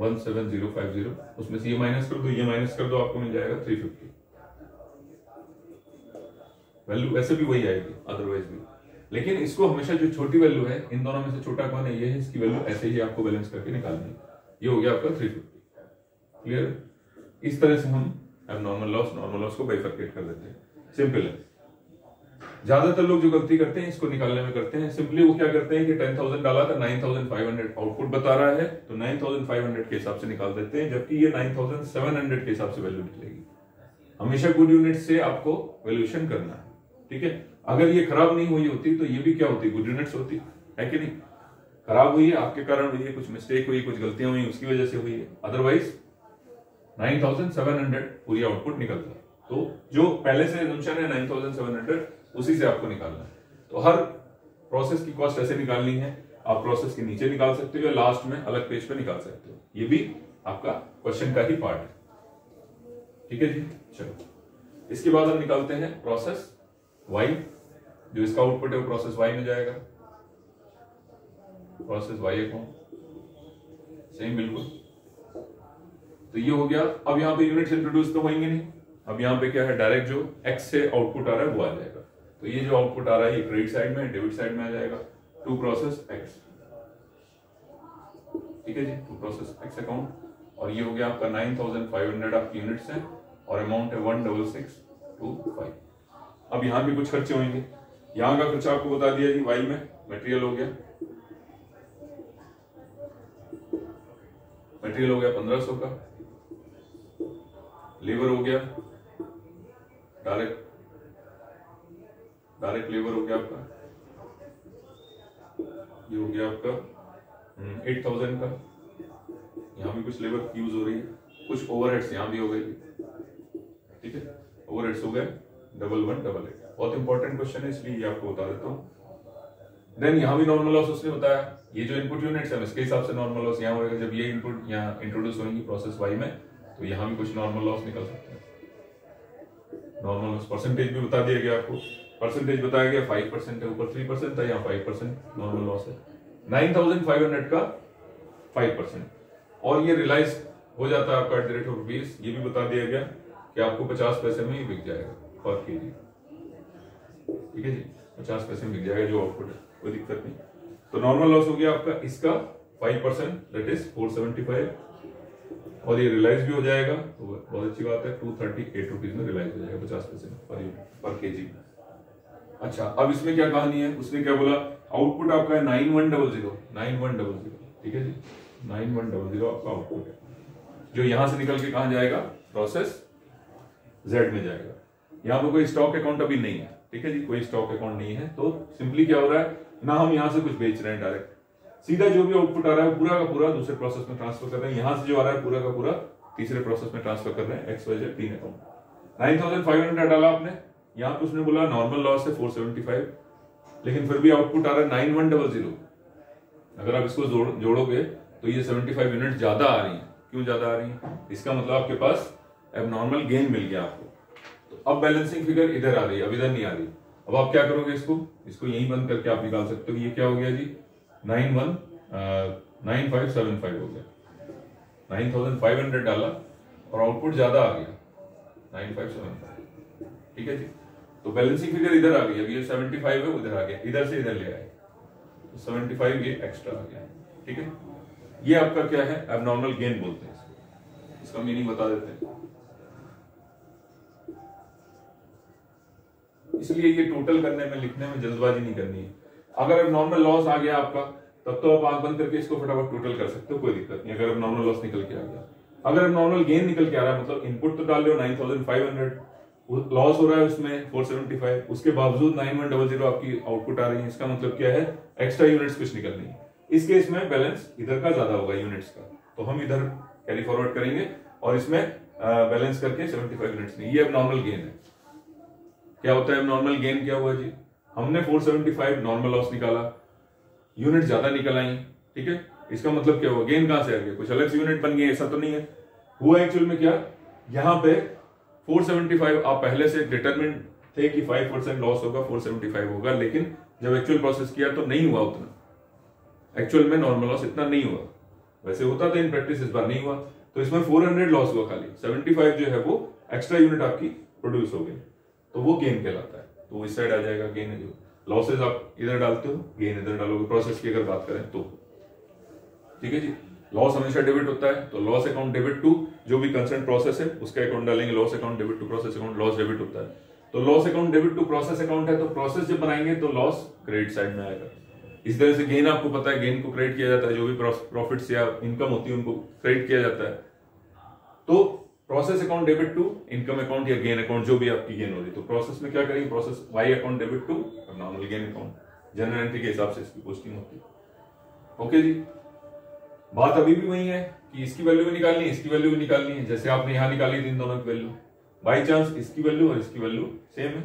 17050, उसमें से ये माइनस कर दो, ये माइनस कर दो, आपको मिल जाएगा 350। वैल्यू वैसे भी वही आएगी अदरवाइज भी, लेकिन इसको हमेशा जो छोटी वैल्यू है, इन दोनों में से छोटा कौन है, ये है, इसकी वैल्यू ऐसे ही आपको बैलेंस करके निकालनी है। ये हो गया आपका 350। क्लियर? इस तरह से हम एबनॉर्मल लॉस नॉर्मल लॉस को बाइफरकेट कर देते हैं। सिंपल है। ज्यादातर लोग जो गलती करते हैं इसको निकालने में करते हैं, सिंपली वो क्या करते हैं कि 10,000 डाला था, 9,500 आउटपुट बता रहा है, तो 9,500 के हिसाब से निकाल देते हैं, जबकि ये 9,700 के हिसाब से वैल्यू निकलेगी। हमेशा गुड यूनिट से आपको वैल्यूएशन करना है, ठीक है। अगर ये खराब नहीं हुई होती तो ये भी क्या होती, गुड यूनिट्स होती है कि नहीं। खराब हुई है आपके कारण हुई है, कुछ मिस्टेक हुई, कुछ गलतियां हुई, उसकी वजह से हुई है, अदरवाइज 9,700 पूरी आउटपुट निकलता है। तो जो पहले से एजम्पशन है 9,700, उसी से आपको निकालना है। तो हर प्रोसेस की कॉस्ट ऐसे निकालनी है, आप प्रोसेस के नीचे निकाल सकते हो या लास्ट में अलग पेज पे निकाल सकते हो, ये भी आपका क्वेश्चन का ही पार्ट है, ठीक है जी। चलो इसके बाद हम निकालते हैं प्रोसेस वाई, जो इसका आउटपुट है वो प्रोसेस वाई में जाएगा, प्रोसेस वाई अकाउंट, सेम बिल्कुल। तो ये हो गया। अब यहाँ पे यूनिट्स इंट्रोड्यूस तो होंगे नहीं, अब यहाँ पे क्या है, डायरेक्ट जो एक्स से आउटपुट आ रहा है वो आ जाएगा। तो ये जो आउटपुट आ रहा है ये क्रेडिट साइड में, डेबिट साइड में आ जाएगा, टू प्रोसेस एक्स, ठीक है जी, टू प्रोसेस एक्स अकाउंट। और ये हो गया आपका 9,500 आपकी यूनिट्स है और अमाउंट है 16625। अब यहाँ भी कुछ खर्चे होंगे, यहाँ का खर्चा आपको बता दिया जी, वाई में मटेरियल हो गया, मटेरियल हो गया 1500 का, लेबर हो गया, डायरेक्ट लेबर हो गया आपका, ये हो गया आपका 8,000 का, यहाँ भी कुछ लेबर यूज हो रही है, कुछ ओवरहेड्स यहाँ भी हो गई, ठीक है, ओवरहेड्स हो गए 1188। बहुत इंपॉर्टेंट क्वेश्चन है इसलिए ये आपको बता देता हूँ। देन यहाँ भी नॉर्मल लॉस उसने बताया, ये जो इनपुट यूनिट्स है इसके हिसाब से नॉर्मल लॉस यहाँ होगा। जब ये इनपुट यहाँ इंट्रोड्यूस होंगी प्रोसेस वाई में, तो यहाँ भी कुछ नॉर्मल लॉस निकल सकते हैं। नॉर्मल लॉस परसेंटेज भी बता दिया गया आपको, परसेंटेज बताया गया 5% है, ऊपर 3% था, यहाँ 5% नॉर्मल लॉस है। 9,500 का 5%, और ये रियलाइज हो जाता है आपका ₹, ये भी बता दिया गया कि आपको 50 पैसे में ही बिक जाएगा पर केजी, ठीक है जी, 50 पैसे में बिक जाएगा जो आउटपुट है, कोई दिक्कत नहीं। तो नॉर्मल लॉस हो गया आपका इसका 5%, दैट इज 475, और ये रियलाइज भी हो जाएगा, तो बहुत अच्छी बात है, ₹238 में रियलाइज हो जाएगा 50 पैसे में पर केजी। अच्छा, अब इसमें क्या कहानी है, उसने क्या बोला, आउटपुट आपका है 9100, ठीक है जी, 9100 आपका आउटपुट है, जो यहां से निकल के कहां जाएगा, प्रोसेस जेड में जाएगा। यहाँ पे कोई स्टॉक अकाउंट अभी नहीं है, ठीक है जी, कोई स्टॉक अकाउंट नहीं है। तो सिंपली क्या हो रहा है ना, हम यहाँ से कुछ बेच रहे हैं, डायरेक्ट सीधा जो भी आउटपुट आ रहा है पूरा का पूरा दूसरे प्रोसेस में ट्रांसफर कर रहे हैं। यहाँ से जो आ रहा है पूरा का पूरा तीसरे प्रोसेस में ट्रांसफर कर रहे हैं, XYZ 3 अकाउंट। 9,500 डाला आपने, यहाँ पे उसने बोला नॉर्मल लॉस है 475, लेकिन फिर भी आउटपुट आ रहा है 9100। अगर आप इसको जोड़ोगे तो ये 75 यूनिट ज्यादा आ रही है। क्यों ज्यादा आ रही है, इसका मतलब आपके पास एबनॉर्मल गेन मिल गया आपको। तो अब बैलेंसिंग फिगर इधर आ रही है, अब इधर नहीं आ रही। अब आप क्या करोगे, इसको यहीं बंद करके आप निकाल सकते हो। ये क्या हो गया जी, 9575 हो गया। 9,500 डाला और आउटपुट ज्यादा आ गया 9575, ठीक है जी। तो बैलेंसिंग फिगर इधर आ गई, अब ये 75 है, उधर आ गया, इधर से इधर ले आए तो 75 ये एक्स्ट्रा आ गया, ठीक है। ये आपका क्या है, एबनॉर्मल गेन बोलते हैं इसको, इसका मीनिंग बता देते हैं। इसलिए ये टोटल करने में, लिखने में जल्दबाजी नहीं करनी है। अगर एबनॉर्मल लॉस आ गया आपका, तब तो आप आंख बंद करके इसको फटाफट टोटल कर सकते हो, कोई दिक्कत नहीं। अगर एबनॉर्मल लॉस निकल के आ गया, अगर एबनॉर्मल गेन निकल के आ रहा है, मतलब इनपुट तो डाल रहे हो 9,500, लॉस हो रहा है उसमें 475, उसके बावजूद 9100 आपकी आउटपुट आ रही है, इसका मतलब क्या है, एक्स्ट्रा यूनिट्स कुछ निकल रही है। इस केस में बैलेंस इधर का ज्यादा होगा यूनिट्स का, तो हम इधर कैरी फॉरवर्ड करेंगे और इसमें बैलेंस करके 75 यूनिट्स नहीं। ये एबनॉर्मल गेन है। क्या होता है एबनॉर्मल गेन, क्या हुआ जी, हमने 475 नॉर्मल लॉस निकाला, यूनिट ज्यादा निकल आई, ठीक है, इसका मतलब क्या हुआ, गेन कहां से आ गया, कुछ अलग से यूनिट बन गई, ऐसा तो नहीं है। हुआ एक्चुअल में क्या, यहाँ पे 475 आप पहले से डिटरमिन थे कि 5% लॉस होगा, 475 होगा, लेकिन जब एक्चुअल प्रोसेस किया तो नहीं हुआ उतना, एक्चुअल में नॉर्मल लॉस इतना नहीं हुआ, वैसे होता था इन प्रैक्टिस, इस बार नहीं हुआ, तो इसमें 400 लॉस हुआ खाली, 75 जो है वो एक्स्ट्रा यूनिट आपकी प्रोड्यूस हो गई, तो वो गेन कहलाता है। तो इस साइड आ जाएगा गेन है, जो लॉसेज आप इधर डालते हो, गेन इधर डालोगे, प्रोसेस की अगर बात करें तो। ठीक है जी, लॉस हमेशा डेबिट होता है, तो लॉस अकाउंट डेबिट टू जो भी कंसर्न प्रोसेस है उसका अकाउंट डालेंगे, loss account debit to process account, loss debit होता है। तो loss account debit to process account है, तो प्रोसेस जब बनाएंगे तो लॉस क्रेडिट साइड में आएगा। इस तरह से गेन आपको पता है, गेन को क्रेडिट किया जाता है, जो भी प्रॉफिट्स या इनकम होती है उनको क्रेडिट किया जाता है। तो process account debit to income account या गेन अकाउंट, जो भी आपकी गेन हो रही, तो प्रोसेस में क्या करेंगे, process Y account debit to normal gain account, journal entry के हिसाब से इसकी पोस्टिंग होती है। ओके जी, बात अभी भी वही है कि इसकी वैल्यू भी निकालनी है, इसकी वैल्यू भी निकालनी है, जैसे आपने यहां निकाली थी इन दोनों की वैल्यू, बाई चांस इसकी वैल्यू और इसकी वैल्यू सेम है,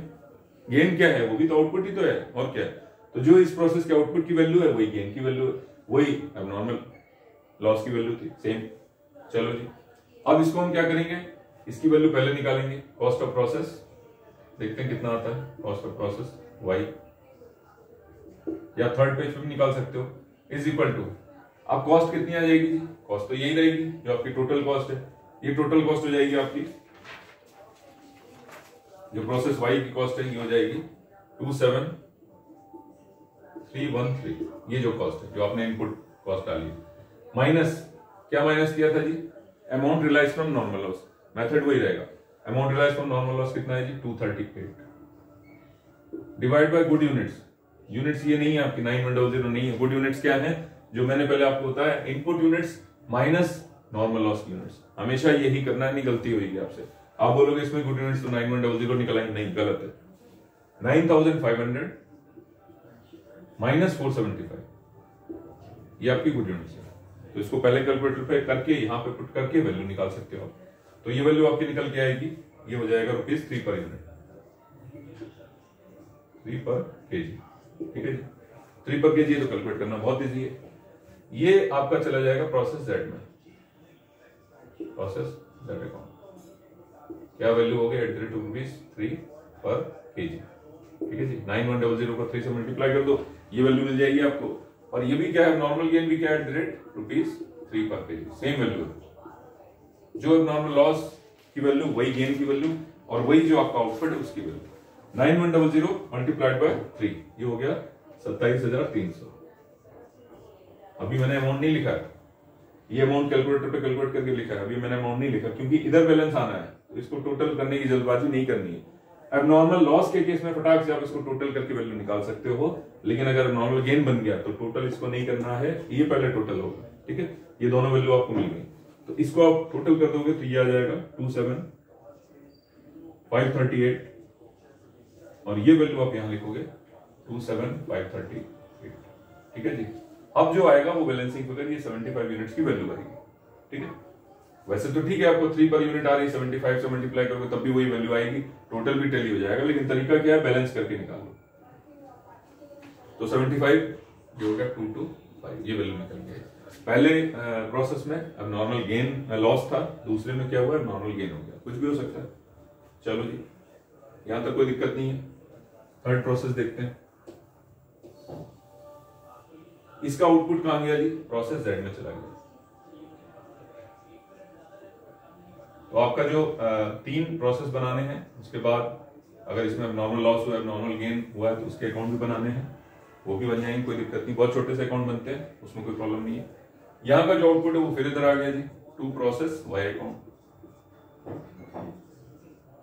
गेन क्या है, वो भी तो आउटपुट ही तो है, और क्या है, तो जो इस प्रोसेस के आउटपुट की वैल्यू है वही गेन की वैल्यू है, वही एबनॉर्मल लॉस की वैल्यू थी, सेम। चलो जी, अब इसको हम क्या करेंगे, इसकी वैल्यू पहले निकालेंगे, कॉस्ट ऑफ प्रोसेस, देखते हैं कितना आता है कॉस्ट ऑफ प्रोसेस वाई, या थर्ड पेज पे भी निकाल सकते हो, इज इक्वल टू, अब कॉस्ट कितनी आ जाएगी जी, कॉस्ट तो यही रहेगी जो आपकी टोटल कॉस्ट है, ये टोटल कॉस्ट हो जाएगी आपकी, जो प्रोसेस वाई की कॉस्ट है ये हो जाएगी 27313, ये जो कॉस्ट है जो आपने इनपुट कॉस्ट डाली, माइनस क्या माइनस किया था जी, amount realise from normal loss, method वही रहेगा, amount realise from normal loss कितना है जी 238, divide by good units, units ये नहीं है आपकी 9100 नहीं है, गुड यूनिट्स क्या है, जो मैंने पहले आपको बताया, input units minus normal loss units, हमेशा यही करना है, नहीं गलती होगी आपसे, आप बोलोगे इसमें गुड यूनिट्स तो 9100 निकलाएंगे, नहीं, गलत है, 9500 माइनस 475 ये आपकी गुड यूनिट्स है, तो इसको पहले कैलकुलेटर पे करके यहाँ पे पुट करके वैल्यू निकाल सकते हो आप, तो ये वैल्यू आपकी निकल के आएगी, ये हो जाएगा ₹3 पर यूनिट, 3 पर केजी, ठीक है जी, 3 पर केजी, तो कैलकुलेट करना बहुत इजी है, ये आपका चला जाएगा प्रोसेस जेड में, प्रोसेस जेड अकाउंट, क्या वैल्यू हो गया ₹3 पर केजी, ठीक है जी, 9100 को 3 से मल्टीप्लाई कर दो, ये वैल्यू मिल जाएगी आपको, और ये भी क्या है, नॉर्मल गेन भी क्या है, ₹3 पर केजी, सेम वैल्यू है, जो नॉर्मल लॉस की वैल्यू वही गेन की वैल्यू, और वही जो आपका आउटपुट है उसकी वैल्यू, 9100 मल्टीप्लाइड बाय 3, ये हो गया 27300। अभी मैंने अमाउंट नहीं लिखा है, ये अमाउंट कैलकुलेटर पे कैलकुलेट करके लिखा है, अभी मैंने अमाउंट नहीं लिखा क्योंकि इधर बैलेंस आना है, तो इसको टोटल करने की जल्दबाजी नहीं करनी है। अब नॉर्मल लॉस के केस में फटाक से आप इसको टोटल करके वैल्यू निकाल सकते हो, लेकिन अगर नॉर्मल गेन बन गया तो टोटल इसको नहीं करना है, ये पहले टोटल होगा, ठीक है, ये दोनों वैल्यू आपको मिल गई, तो इसको आप टोटल कर दोगे तो ये आ जाएगा 27538, और ये वैल्यू आप यहां लिखोगे 27538, ठीक है जी। अब जो आएगा वो बैलेंसिंग फिगर, ये 75 यूनिट्स की वैल्यू आएगी, ठीक है, वैसे तो ठीक है, आपको 3 पर यूनिट आ रही है, 75 से मल्टीप्लाई करोगे तब भी वही वैल्यू आएगी, टोटल भी टैली हो जाएगा, लेकिन तरीका क्या है, बैलेंस करके निकालो, तो 75 जो हो गया 225, ये वैल्यू निकल गई, पहले प्रोसेस में अब नॉर्मल गेन लॉस था, दूसरे में क्या हुआ, नॉर्मल गेन हो गया, कुछ भी हो सकता है। चलो जी, यहां तक कोई दिक्कत नहीं है, थर्ड प्रोसेस देखते हैं, इसका आउटपुट कहां गया जी, प्रोसेस जेड में चला गया, तो आपका जो 3 प्रोसेस बनाने हैं, उसके बाद अगर इसमें नॉर्मल लॉस हुआ है, नॉर्मल गेन हुआ है, तो उसके अकाउंट भी बनाने हैं, वो भी बन जाएंगे, कोई दिक्कत नहीं, बहुत छोटे से अकाउंट बनते हैं, उसमें कोई प्रॉब्लम नहीं है। यहाँ का जो आउटपुट है वो फिर इधर आ गया जी, 2 process Y account,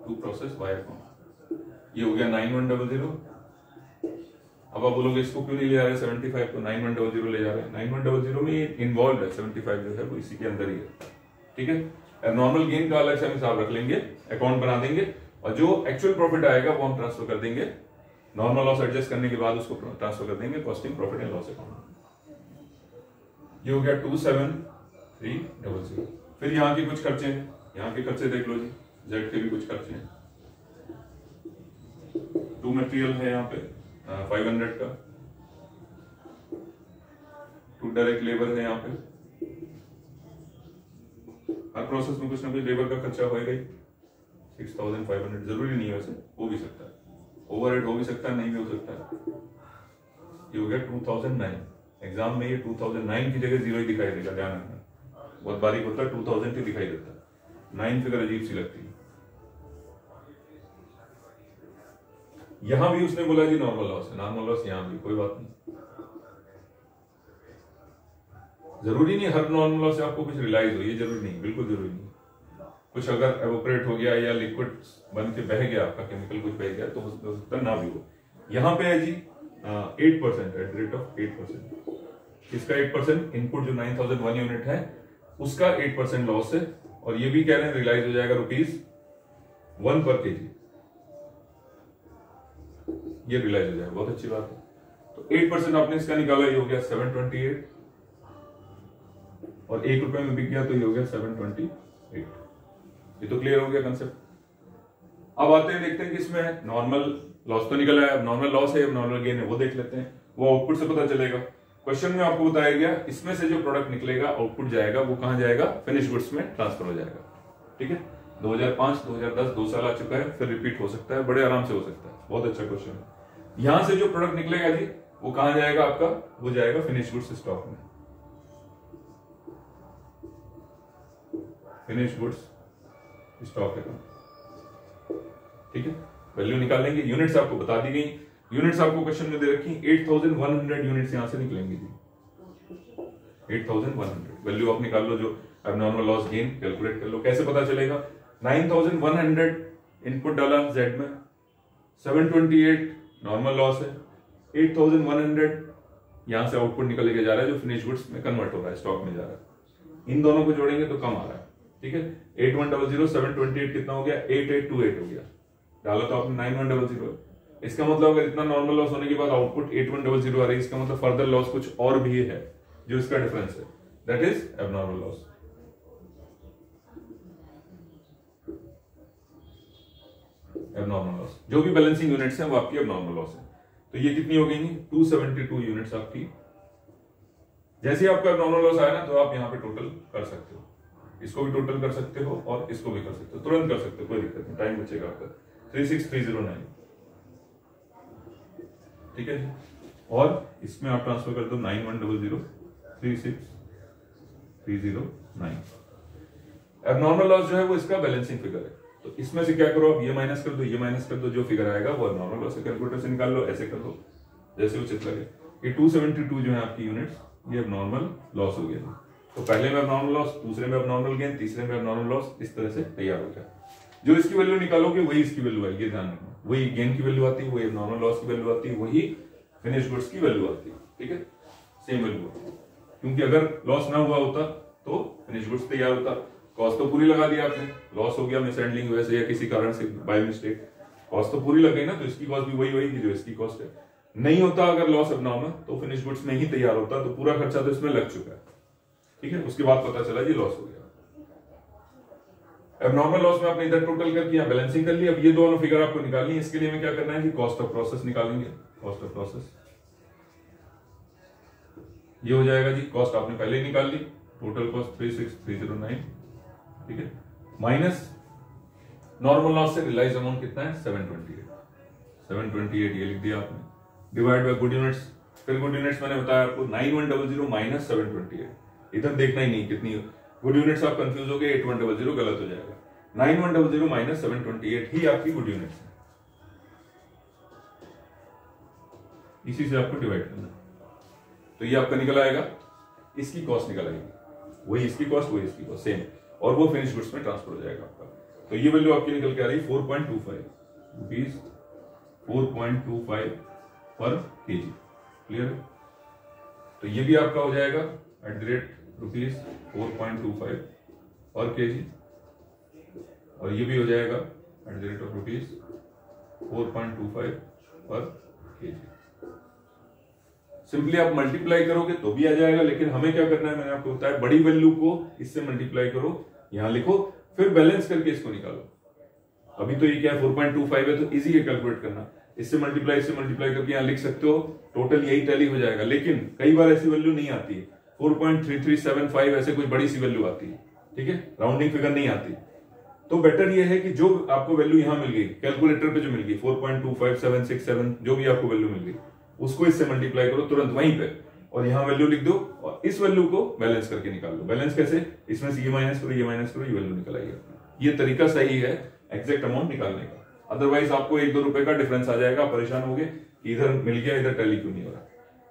2 process Y account, ये हो गया 9100। अब आप बोलोगे इसको क्यों नहीं ले जा रहे 75 को, 9100 ले जा रहे हैं, 9100 में इन्वॉल्व है, 75 जो है वो इसी के अंदर ही है, ठीक है। नॉर्मल गेन का अलग से हम हिसाब रख लेंगे, अकाउंट बना देंगे, और जो एक्चुअल प्रॉफिट आएगा वो हम ट्रांसफर कर देंगे, नॉर्मल लॉस एडजस्ट करने के बाद उसको ट्रांसफर कर देंगे costing profit and loss account. ये हो गया 27300। फिर यहाँ के कुछ खर्चे हैं, यहाँ के खर्चे देख लो जी, जेड के भी कुछ खर्चे हैं, 2 मटेरियल है यहाँ पे 500 का, टू डायरेक्ट लेबर है यहाँ पे, हर प्रोसेस में कुछ ना कुछ लेबर का खर्चा होएगा ही। 6500 जरूरी नहीं है, वैसे हो भी सकता है, ओवरहेड हो भी सकता है, नहीं भी हो सकता है। ये हो गया 2009। एग्जाम में ये 2009 की जगह 0 ही दिखाई देगा, ध्यान रखना, बहुत बारीक होता है, 2000 ही दिखाई देता है। 9 फिगर अजीब सी लगती है। यहां भी उसने बोला जी नॉर्मल लॉस है, नॉर्मल लॉस यहां भी, कोई बात नहीं, जरूरी नहीं हर नॉर्मल लॉस से आपको कुछ रियलाइज हो, ये जरूरी नहीं, बिल्कुल जरूरी नहीं। कुछ अगर एवोपरेट हो गया या लिक्विड बन के बह गया, आपका केमिकल कुछ बह गया, तो हो सकता है ना भी हो। यहाँ पे है जी 8%, एट द रेट ऑफ 8%। इसका 8% इनपुट जो 9001 यूनिट है उसका 8% लॉस है, और ये भी कह रहे हैं रियलाइज हो जाएगा ₹1 पर केजी, ये रियलाइज हो जाएगा, बहुत अच्छी बात है। तो 8% आपने इसका निकाला, ये हो गया 728, और ₹1 में बिक गया तो ये हो गया 728। ये तो क्लियर हो गया कंसेप्ट। अब आते हैं, देखते हैं कि इसमें नॉर्मल लॉस तो निकला है, अब नॉर्मल लॉस है, अब नॉर्मल गेन है, वो देख लेते हैं, वो आउटपुट से पता चलेगा। क्वेश्चन में आपको बताया गया इसमें से जो प्रोडक्ट निकलेगा, आउटपुट जाएगा, वो कहां जाएगा, फिनिश गुड्स में ट्रांसफर हो जाएगा। ठीक है, 2005 2010 2 साल आ चुका है, फिर रिपीट हो सकता है, बड़े आराम से हो सकता है, बहुत अच्छा क्वेश्चन है। यहां से जो प्रोडक्ट निकलेगा जी वो कहां जाएगा आपका, वो जाएगा फिनिश गुड्स स्टॉक में, फिनिश गुड्स स्टॉक है। ठीक है, वैल्यू निकालेंगे, यूनिट्स आपको बता दी गई, यूनिट्स आपको क्वेश्चन में दे रखी, 8100 यूनिट्स यहां से निकलेंगे जी, 8100 वैल्यू आप निकाल लो, जो एबनॉर्मल लॉस गेन कैलकुलेट कर लो। कैसे पता चलेगा, 9100 इनपुट डाला जेड में, 728 नॉर्मल लॉस है, 8100 यहां से आउटपुट निकल के जा रहा है, जो फिनिश गुड्स में कन्वर्ट हो रहा है, स्टॉक में जा रहा है। इन दोनों को जोड़ेंगे तो कम आ रहा है। ठीक है, 8100 728 कितना हो गया, 8828 हो गया, डाला तो आपने 9100। इसका मतलब अगर इतना नॉर्मल लॉस होने के बाद आउटपुट 8100 आ रही है, इसका मतलब फर्दर लॉस कुछ और भी है, जो इसका डिफरेंस है, that is abnormal loss. Abnormal loss, जो भी बैलेंसिंग यूनिट्स हैं वो आपकी एबनॉर्मल लॉस है। तो ये कितनी हो गई, 272 यूनिट्स आपकी। जैसे ही आपका एबनॉर्मल लॉस आया ना, तो आप यहाँ पे टोटल कर सकते हो, इसको भी टोटल कर सकते हो और इसको भी कर सकते हो, तुरंत कर सकते हो, कोई दिक्कत नहीं, टाइम बचेगा आपका। 36309, ठीक है जी, और इसमें आप ट्रांसफर कर दो 9100 36309। एबनॉर्मल लॉस जो है वो इसका बैलेंसिंग फिगर है, तो इसमें से क्या करो, आप ये माइनस कर दो, ये माइनस कर दो, जो फिगर आएगा वो एबनॉर्मल लॉस है, कैलकुलेटर से निकाल लो, ऐसे कर लो जैसे उचित लगे। ये 272 जो है आपकी यूनिट्स, ये एबनॉर्मल लॉस हो गया। तो पहले में एबनॉर्मल लॉस, दूसरे में एबनॉर्मल गेन, तीसरे में एबनॉर्मल लॉस, इस तरह से तैयार हो गया। जो इसकी वैल्यू निकालोगे वही इसकी वैल्यू आएगी, ये ध्यान रखना, वही गेन की वैल्यू आती है, वही एबनॉर्मल लॉस की वैल्यू आती है, वही फिनिश गुड्स की वैल्यू आती है। ठीक है, सेम वैल्यू, क्योंकि अगर लॉस ना हुआ होता तो फिनिश गुड्स तैयार होता। कॉस्ट तो पूरी लगा दी आपने, लॉस हो गया मिस हैंडलिंग वजह से या किसी कारण से बाय मिस्टेक, कॉस्ट तो पूरी लग गई ना, तो इसकी कॉस्ट भी वही होगी जो इसकी कॉस्ट है। नहीं होता अगर लॉस एबनॉर्मल, तो फिनिश गुड्स में ही तैयार होता, तो पूरा खर्चा तो इसमें लग चुका है। ठीक है, उसके बाद पता चला जी लॉस हो गया। एबनॉर्मल लॉस में आपने इधर टोटल कर दिया, बैलेंसिंग कर लिया। अब ये दोनों फिगर आपको निकालनी है, इसके लिए हमें क्या करना है कि कॉस्ट ऑफ प्रोसेस निकालेंगे। कॉस्ट ऑफ प्रोसेस ये हो जाएगा जी, कॉस्ट आपने पहले ही निकाल ली, टोटल कॉस्ट 36309। ठीक है, माइनस नॉर्मल लॉस से रियलाइज अमाउंट कितना है, 728 ये लिख दिया आपने, डिवाइड बाय गुड यूनिट्स। फिर गुड यूनिट्स मैंने बताया आपको 9100 माइनस 728, इधर देखना ही नहीं कितनी गुड यूनिट्स, आप कंफ्यूज हो गए, 8100 गलत हो जाएगा, 9100 माइनस 728 ही आपकी गुड यूनिट्स है, इसी से आपको डिवाइड करना। तो ये आपका निकल आएगा, इसकी कॉस्ट निकल आएगी, वही इसकी कॉस्ट वही इसकी कॉस्ट सेम, और वो फिनिश गुड्स में ट्रांसफर हो जाएगा आपका। तो ये वैल्यू आपकी निकल के आ रही है 4.25 रुपीज, 4.25 पर केजी। क्लियर है, तो ये भी आपका हो जाएगा एट द रेट रुपीज 4.25 पर केजी, और ये भी हो जाएगा eight the rate of rupees 4.25 पर केजी। सिंपली आप मल्टीप्लाई करोगे तो भी आ जाएगा, लेकिन हमें क्या करना है, मैंने आपको बताया, बड़ी वैल्यू को इससे मल्टीप्लाई करो, यहां लिखो, फिर बैलेंस करके इसको निकालो। अभी तो ये क्या है 4.25 है, तो इजी है कैलकुलेट करना। इससे मल्टीप्लाई करके यहाँ लिख सकते हो, टोटल यही टैली हो जाएगा। लेकिन कई बार ऐसी वैल्यू नहीं आती है, 4.3375 ऐसे कोई बड़ी सी वैल्यू आती है, ठीक है, राउंडिंग फिगर नहीं आती। तो बेटर ये है कि जो आपको वैल्यू यहां मिल गई कैलकुलेटर पे, जो मिल गई 4.25767 जो भी आपको वैल्यू मिल गई, उसको इससे मल्टीप्लाई करो तुरंत वहीं पे, और यहां वैल्यू लिख दो और इस वैल्यू को बैलेंस करके निकाल लो। बैलेंस कैसे, इसमें से ये माइनस करो, ये माइनस करो, ये वैल्यू निकल आएगी। ये तरीका सही है एग्जैक्ट अमाउंट निकालने का। अदरवाइज आपको 1-2 रुपए का डिफरेंस आ जाएगा, परेशान हो गए इधर मिल गया इधर टैली क्यों नहीं हो रहा।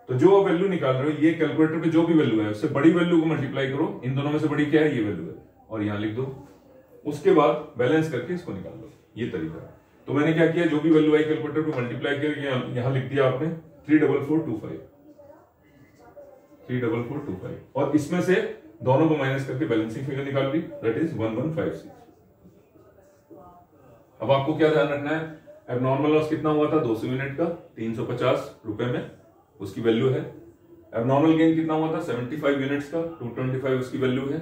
तो जो आप वैल्यू निकाल रहे हो, ये कैलकुलेटर पे जो भी वैल्यू है उससे बड़ी वैल्यू को मल्टीप्लाई करो, इन दोनों में से बड़ी क्या है, ये वैल्यू है, और यहां लिख दो। उसके बाद बैलेंस करके इसको निकाल लो, ये तरीका है। तो मैंने क्या किया, जो भी वैल्यू आई कैलकुलेटर पे मल्टीप्लाई करके यहां लिख दिया आपने 34425, 34425, और इसमें से दोनों को माइनस करके बैलेंसिंग फिगर निकाल ली, दैट इज 1156। अब आपको क्या ध्यान रखना है, एबनॉर्मल लॉस कितना हुआ था 200 यूनिट का, 350 रुपए में उसकी वैल्यू है। एबनॉर्मल गेन कितना हुआ था 75 यूनिट्स का, 225 उसकी वैल्यू है।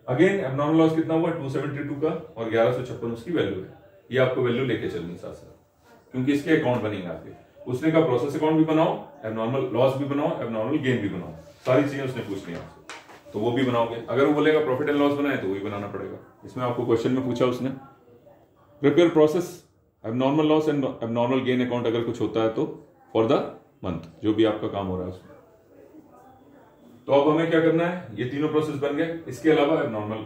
अगेन एबनॉर्मल लॉस कितना हुआ 272 का, और 1156 उसकी वैल्यू है। ये आपको वैल्यू लेके चलनी साथ साथ, क्योंकि इसके अकाउंट बनेंगे आपके। उसने कहा प्रोसेस अकाउंट भी बनाओ, एबनॉर्मल लॉस भी बनाओ, एबनॉर्मल गेन भी बनाओ, सारी चीजें उसने पूछनी है आपसे, तो वो भी बनाओगे। अगर वो बोलेगा प्रॉफिट एंड लॉस बनाए तो वही बनाना पड़ेगा। इसमें आपको क्वेश्चन में पूछा उसने prepare process abnormal loss and abnormal gain account अगर कुछ होता है तो फॉर द मंथ, जो भी आपका काम हो रहा है उसमें। तो अब हमें क्या करना है, ये तीनों प्रोसेस बन गए। इसके अलावा abnormal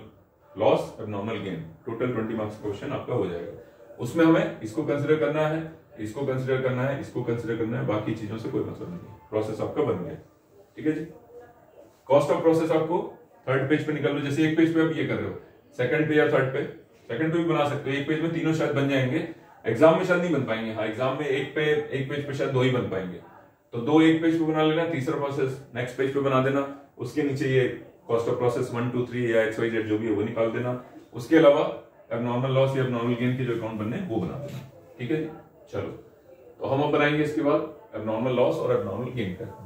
loss, abnormal gain, total 20 marks question आपका हो जाएगा। उसमें हमें इसको कंसिडर करना है, इसको कंसिडर करना है, इसको कंसिडर करना है, बाकी चीजों से कोई मतलब नहीं। प्रोसेस आपका बन गया, ठीक है जी। कॉस्ट ऑफ प्रोसेस आपको थर्ड पेज पे निकाल लो। जैसे एक पेज पे आप ये कर रहे हो, सेकंड पे या थर्ड पे, सेकंड पे भी बना सकते हो। एक पेज में तीनों शायद बन जाएंगे, एग्जाम में शायद नहीं बन पाएंगे। हाँ, एग्जाम में एक पेज पे शायद 2 ही बन पाएंगे, तो 2 एक पेज पे बना लेना, तीसरा प्रोसेस नेक्स्ट पेज पे बना देना। उसके नीचे ये कॉस्ट ऑफ प्रोसेस 1, 2, 3 या XYZ जो भी है वो निकाल देना। उसके अलावा एबनॉर्मल लॉस या एबनॉर्मल गेन के जो अकाउंट बनने वो बना देना, ठीक है जी। चलो, तो हम अब बनाएंगे इसके बाद एबनॉर्मल लॉस और एबनॉर्मल गेन का।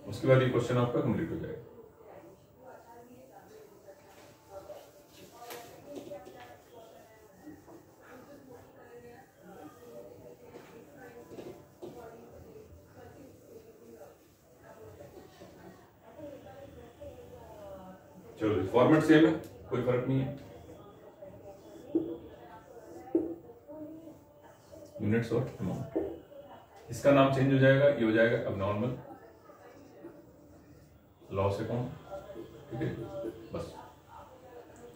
उसके बाद ये क्वेश्चन आपका कंप्लीट हो जाएगा। चलो, फॉर्मेट सेम है, कोई फर्क नहीं है। यूनिट्स और अमाउंट, इसका नाम चेंज हो जाएगा, ये हो जाएगा एबनॉर्मल लॉस अकाउंट, ठीक है। बस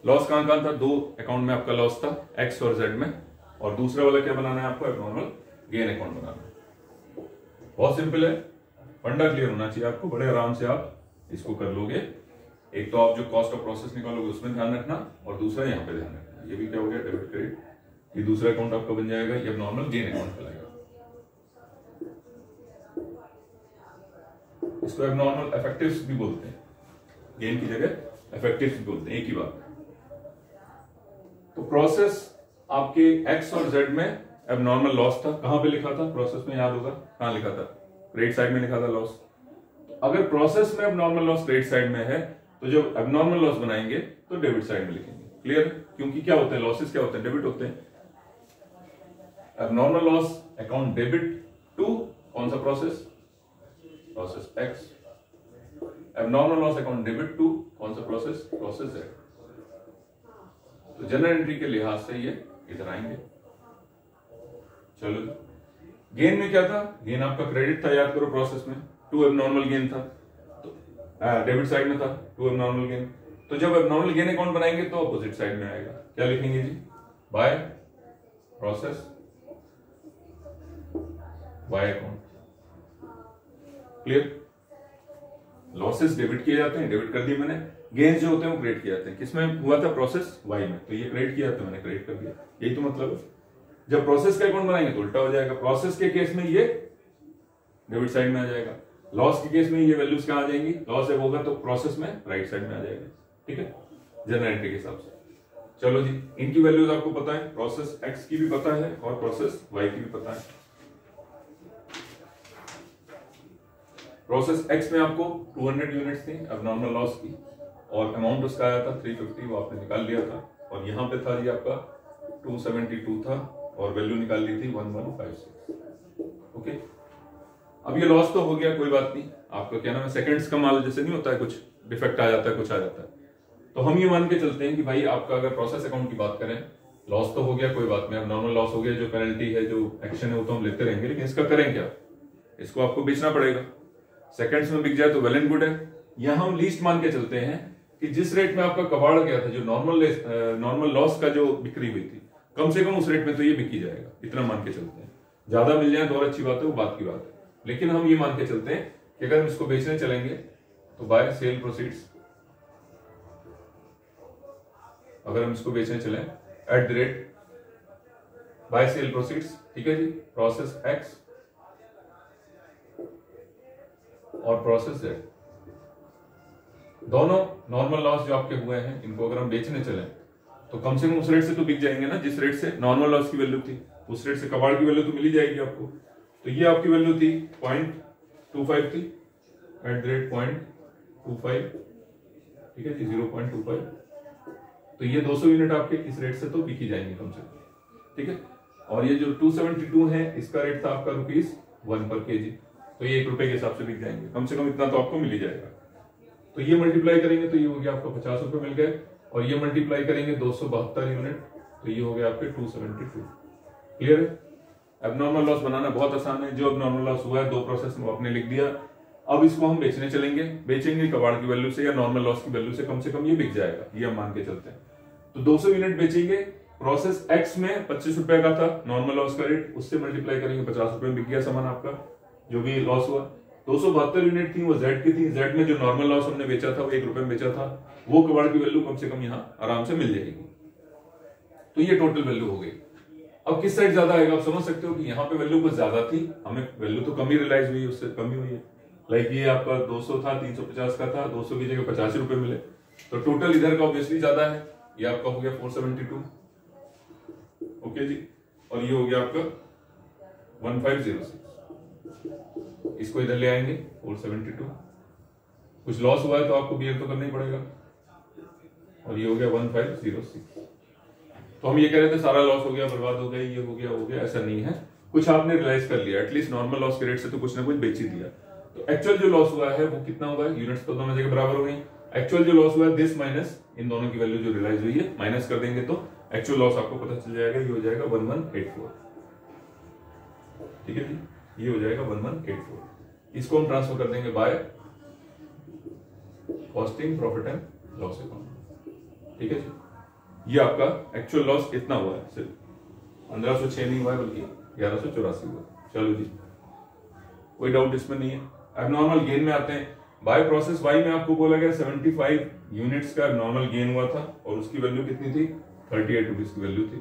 लॉस कहां कहां था, 2 अकाउंट में आपका लॉस था, X और Z में, और दूसरा वाला क्या बनाना है आपको, एबनॉर्मल गेन अकाउंट बनाना है। बहुत सिंपल है, फंडा क्लियर होना चाहिए आपको, बड़े आराम से आप इसको कर लोगे। एक तो आप जो कॉस्ट ऑफ प्रोसेस निकालोगे उसमें ध्यान रखना, और दूसरा यहाँ पे ध्यान रखना। ये भी क्या हो गया, डेबिट क्रेडिट, ये दूसरा अकाउंट आपका बन जाएगा, ये एबनॉर्मल गेन अकाउंट कहलाएगा। इसको एबनॉर्मल इफेक्टिव्स भी बोलते हैं, गेन की जगह इफेक्टिव्स भी बोलते हैं, एक ही बात। तो प्रोसेस आपके X और Z में एबनॉर्मल लॉस था, कहां पे लिखा था प्रोसेस में, याद होगा कहां लिखा था, क्रेडिट साइड में लिखा था लॉस। अगर प्रोसेस में एबनॉर्मल लॉस क्रेडिट साइड में है, तो जब एबनॉर्मल लॉस बनाएंगे तो डेबिट साइड में लिखेंगे। क्लियर, क्योंकि क्या होते हैं लॉसेस, क्या होते हैं, डेबिट होते हैं। Abnormal loss account debit to कौन सा process, process X। Abnormal loss account debit to कौन सा प्रोसेस, प्रोसेस Z। तो जनरल एंट्री के लिहाज से ये इधर आएंगे। चलो, गेन में क्या था, गेन आपका क्रेडिट था, याद करो प्रोसेस में 2 एबनॉर्मल गेन था, डेबिट साइड में था 2 एबनॉर्मल गेन। तो जब एबनॉर्मल गेन अकाउंट बनाएंगे तो अपोजिट साइड में आएगा, क्या लिखेंगे जी, by process by account. Clear, losses debit किए जाते हैं, डेबिट कर दिए मैंने। गेन्स जो होते हैं वो क्रेडिट किए जाते हैं, किसमें हुआ था, प्रोसेस वाई में, तो ये क्रेडिट किया था मैंने, क्रेडिट कर दिया। यही तो मतलब है। जब प्रोसेस का अकाउंट बनाएंगे तो उल्टा हो जाएगा, प्रोसेस के केस में ये डेबिट साइड में आ जाएगा, लॉस के केस में ये वैल्यूज कहां आ जाएंगी, लॉस जब होगा तो प्रोसेस में राइट साइड में आ जाएगा, ठीक है, जनरल एंट्री के हिसाब से। चलो जी, इनकी वैल्यूज आपको पता है, प्रोसेस X की भी पता है और प्रोसेस Y की भी पता है। प्रोसेस X में आपको 200 यूनिट्स थी एबनॉर्मल लॉस की, और अमाउंट उसका आया था 350, वो आपने निकाल लिया था। और यहाँ पे था जी आपका 272 था और वैल्यू निकाल ली थी 1156। ओके, अब ये लॉस तो हो गया, कोई बात नहीं। आपका क्या नाम है, सेकंड्स का माल जैसे नहीं होता है, कुछ डिफेक्ट आ जाता है, कुछ आ जाता है, तो हम ये मान के चलते हैं कि भाई आपका अगर प्रोसेस अकाउंट की बात करें, लॉस तो हो गया, कोई बात नहीं, अब नॉर्मल लॉस हो गया, जो पेनल्टी है, जो एक्शन है, वो तो हम लेते रहेंगे, लेकिन इसका करें क्या, इसको आपको बेचना पड़ेगा। सेकंड्स में बिक जाए तो वेल एंड गुड है। यहां हम लीस्ट मान के चलते हैं कि जिस रेट में आपका कबाड़ गया था, जो नॉर्मल लॉस का जो बिक्री हुई थी, कम से कम उस रेट में तो ये बिकी जाएगा, इतना मान के चलते हैं। ज्यादा मिल जाए तो और अच्छी बात है, वो बात की बात है, लेकिन हम ये मान के चलते हैं कि अगर हम इसको बेचने चलेंगे तो बाय सेल प्रोसीड्स, अगर हम इसको बेचने चले at the rate by sale proceeds, ठीक है जी, प्रोसेस एक्स और प्रोसेस जेड, दोनों नॉर्मल लॉस जो आपके हुए हैं, इनको अगर हम बेचने चले तो कम से कम उस रेट से तो बिक जाएंगे ना, जिस रेट से नॉर्मल लॉस की वैल्यू थी, उस रेट से कबाड़ की वैल्यू तो मिल ही जाएगी आपको। तो ये आपकी वैल्यू थी 0.25 थी, एट द रेट 0.25, ठीक है जी, 0.25। तो ये 200 यूनिट आपके इस रेट से तो बिकी जाएंगे कम से कम, ठीक है। और ये जो 272 है, इसका रेट था आपका ₹1 पर केजी, तो ये ₹1 के हिसाब से बिक जाएंगे, कम से कम इतना तो आपको मिल ही जाएगा। तो ये मल्टीप्लाई करेंगे तो ये हो गया आपको ₹50 मिल गए, और ये मल्टीप्लाई करेंगे 272 यूनिट, तो ये हो गया आपके 272। क्लियर है? एबनॉर्मल लॉस बनाना बहुत आसान है। जो एबनॉर्मल लॉस हुआ है 2 प्रोसेस में आपने लिख दिया। अब इसको हम बेचने चलेंगे, बेचेंगे कबाड़ की वैल्यू से या नॉर्मल लॉस की वैल्यू से, कम ये बिक जाएगा, ये हम मान के चलते हैं। तो 200 यूनिट बेचेंगे, प्रोसेस एक्स में ₹25 का था नॉर्मल लॉस का रेट, उससे मल्टीप्लाई करेंगे, ₹50 में बिक गया सामान आपका, जो भी लॉस हुआ। 272 यूनिट थी, वो जेड की थी, जेड में जो नॉर्मल लॉस हमने बेचा था, वो ₹1 में बेचा था, वो कबाड़ की वैल्यू कम से कम यहाँ आराम से मिल जाएगी। तो ये टोटल वैल्यू हो गई। अब किस साइड ज्यादा आएगा, आप समझ सकते हो कि यहाँ पे वैल्यू कुछ ज्यादा थी, हमें वैल्यू तो कम ही रियलाइज हुई, उससे कम ही हुई है। लाइक ये आपका 200 था, 350 का था, 200 की जगह ₹85 मिले, तो टोटल इधर का ऑब्वियसली ज्यादा है, ये आपका हो गया 472। ओके जी, और ये हो गया आपका 1506। इसको इधर ले आएंगे 472, कुछ लॉस हुआ है तो आपको बियर तो करना ही पड़ेगा, और ये हो गया 1506। तो हम ये कह रहे थे सारा लॉस हो गया, बर्बाद हो गया, ये हो गया, ऐसा नहीं है, कुछ आपने रियलाइज कर लिया, एटलीस्ट नॉर्मल लॉस के रेट से तो कुछ ना कुछ बेच ही दिया। तो एक्चुअल जो लॉस हुआ है वो कितना हुआ है, यूनिट्स तो दोनों जगह बराबर हो गई, एक्चुअल जो लॉस हुआ है दिस माइनस इन दोनों की वैल्यू जो रियलाइज हुई है, माइनस कर देंगे तो एक्चुअल लॉस आपको पता चल जाएगा, ये हो जाएगा 1184। ठीक है जी, ये हो जाएगा 1184। इसको हम ट्रांसफर कर देंगे by costing profit and loss account. ठीक है जी, ये आपका एक्चुअल लॉस इतना हुआ है, सिर्फ 1506 नहीं हुआ है बल्कि 1184 हुआ। चलो जी, कोई डाउट इसमें नहीं है। एबनॉर्मल गेन में आते हैं। बाय प्रोसेस वाई में आपको बोला गया 75 यूनिट्स का एबनॉर्मल गेन हुआ था और उसकी वैल्यू कितनी थी, 38 रुपीज की वैल्यू थी।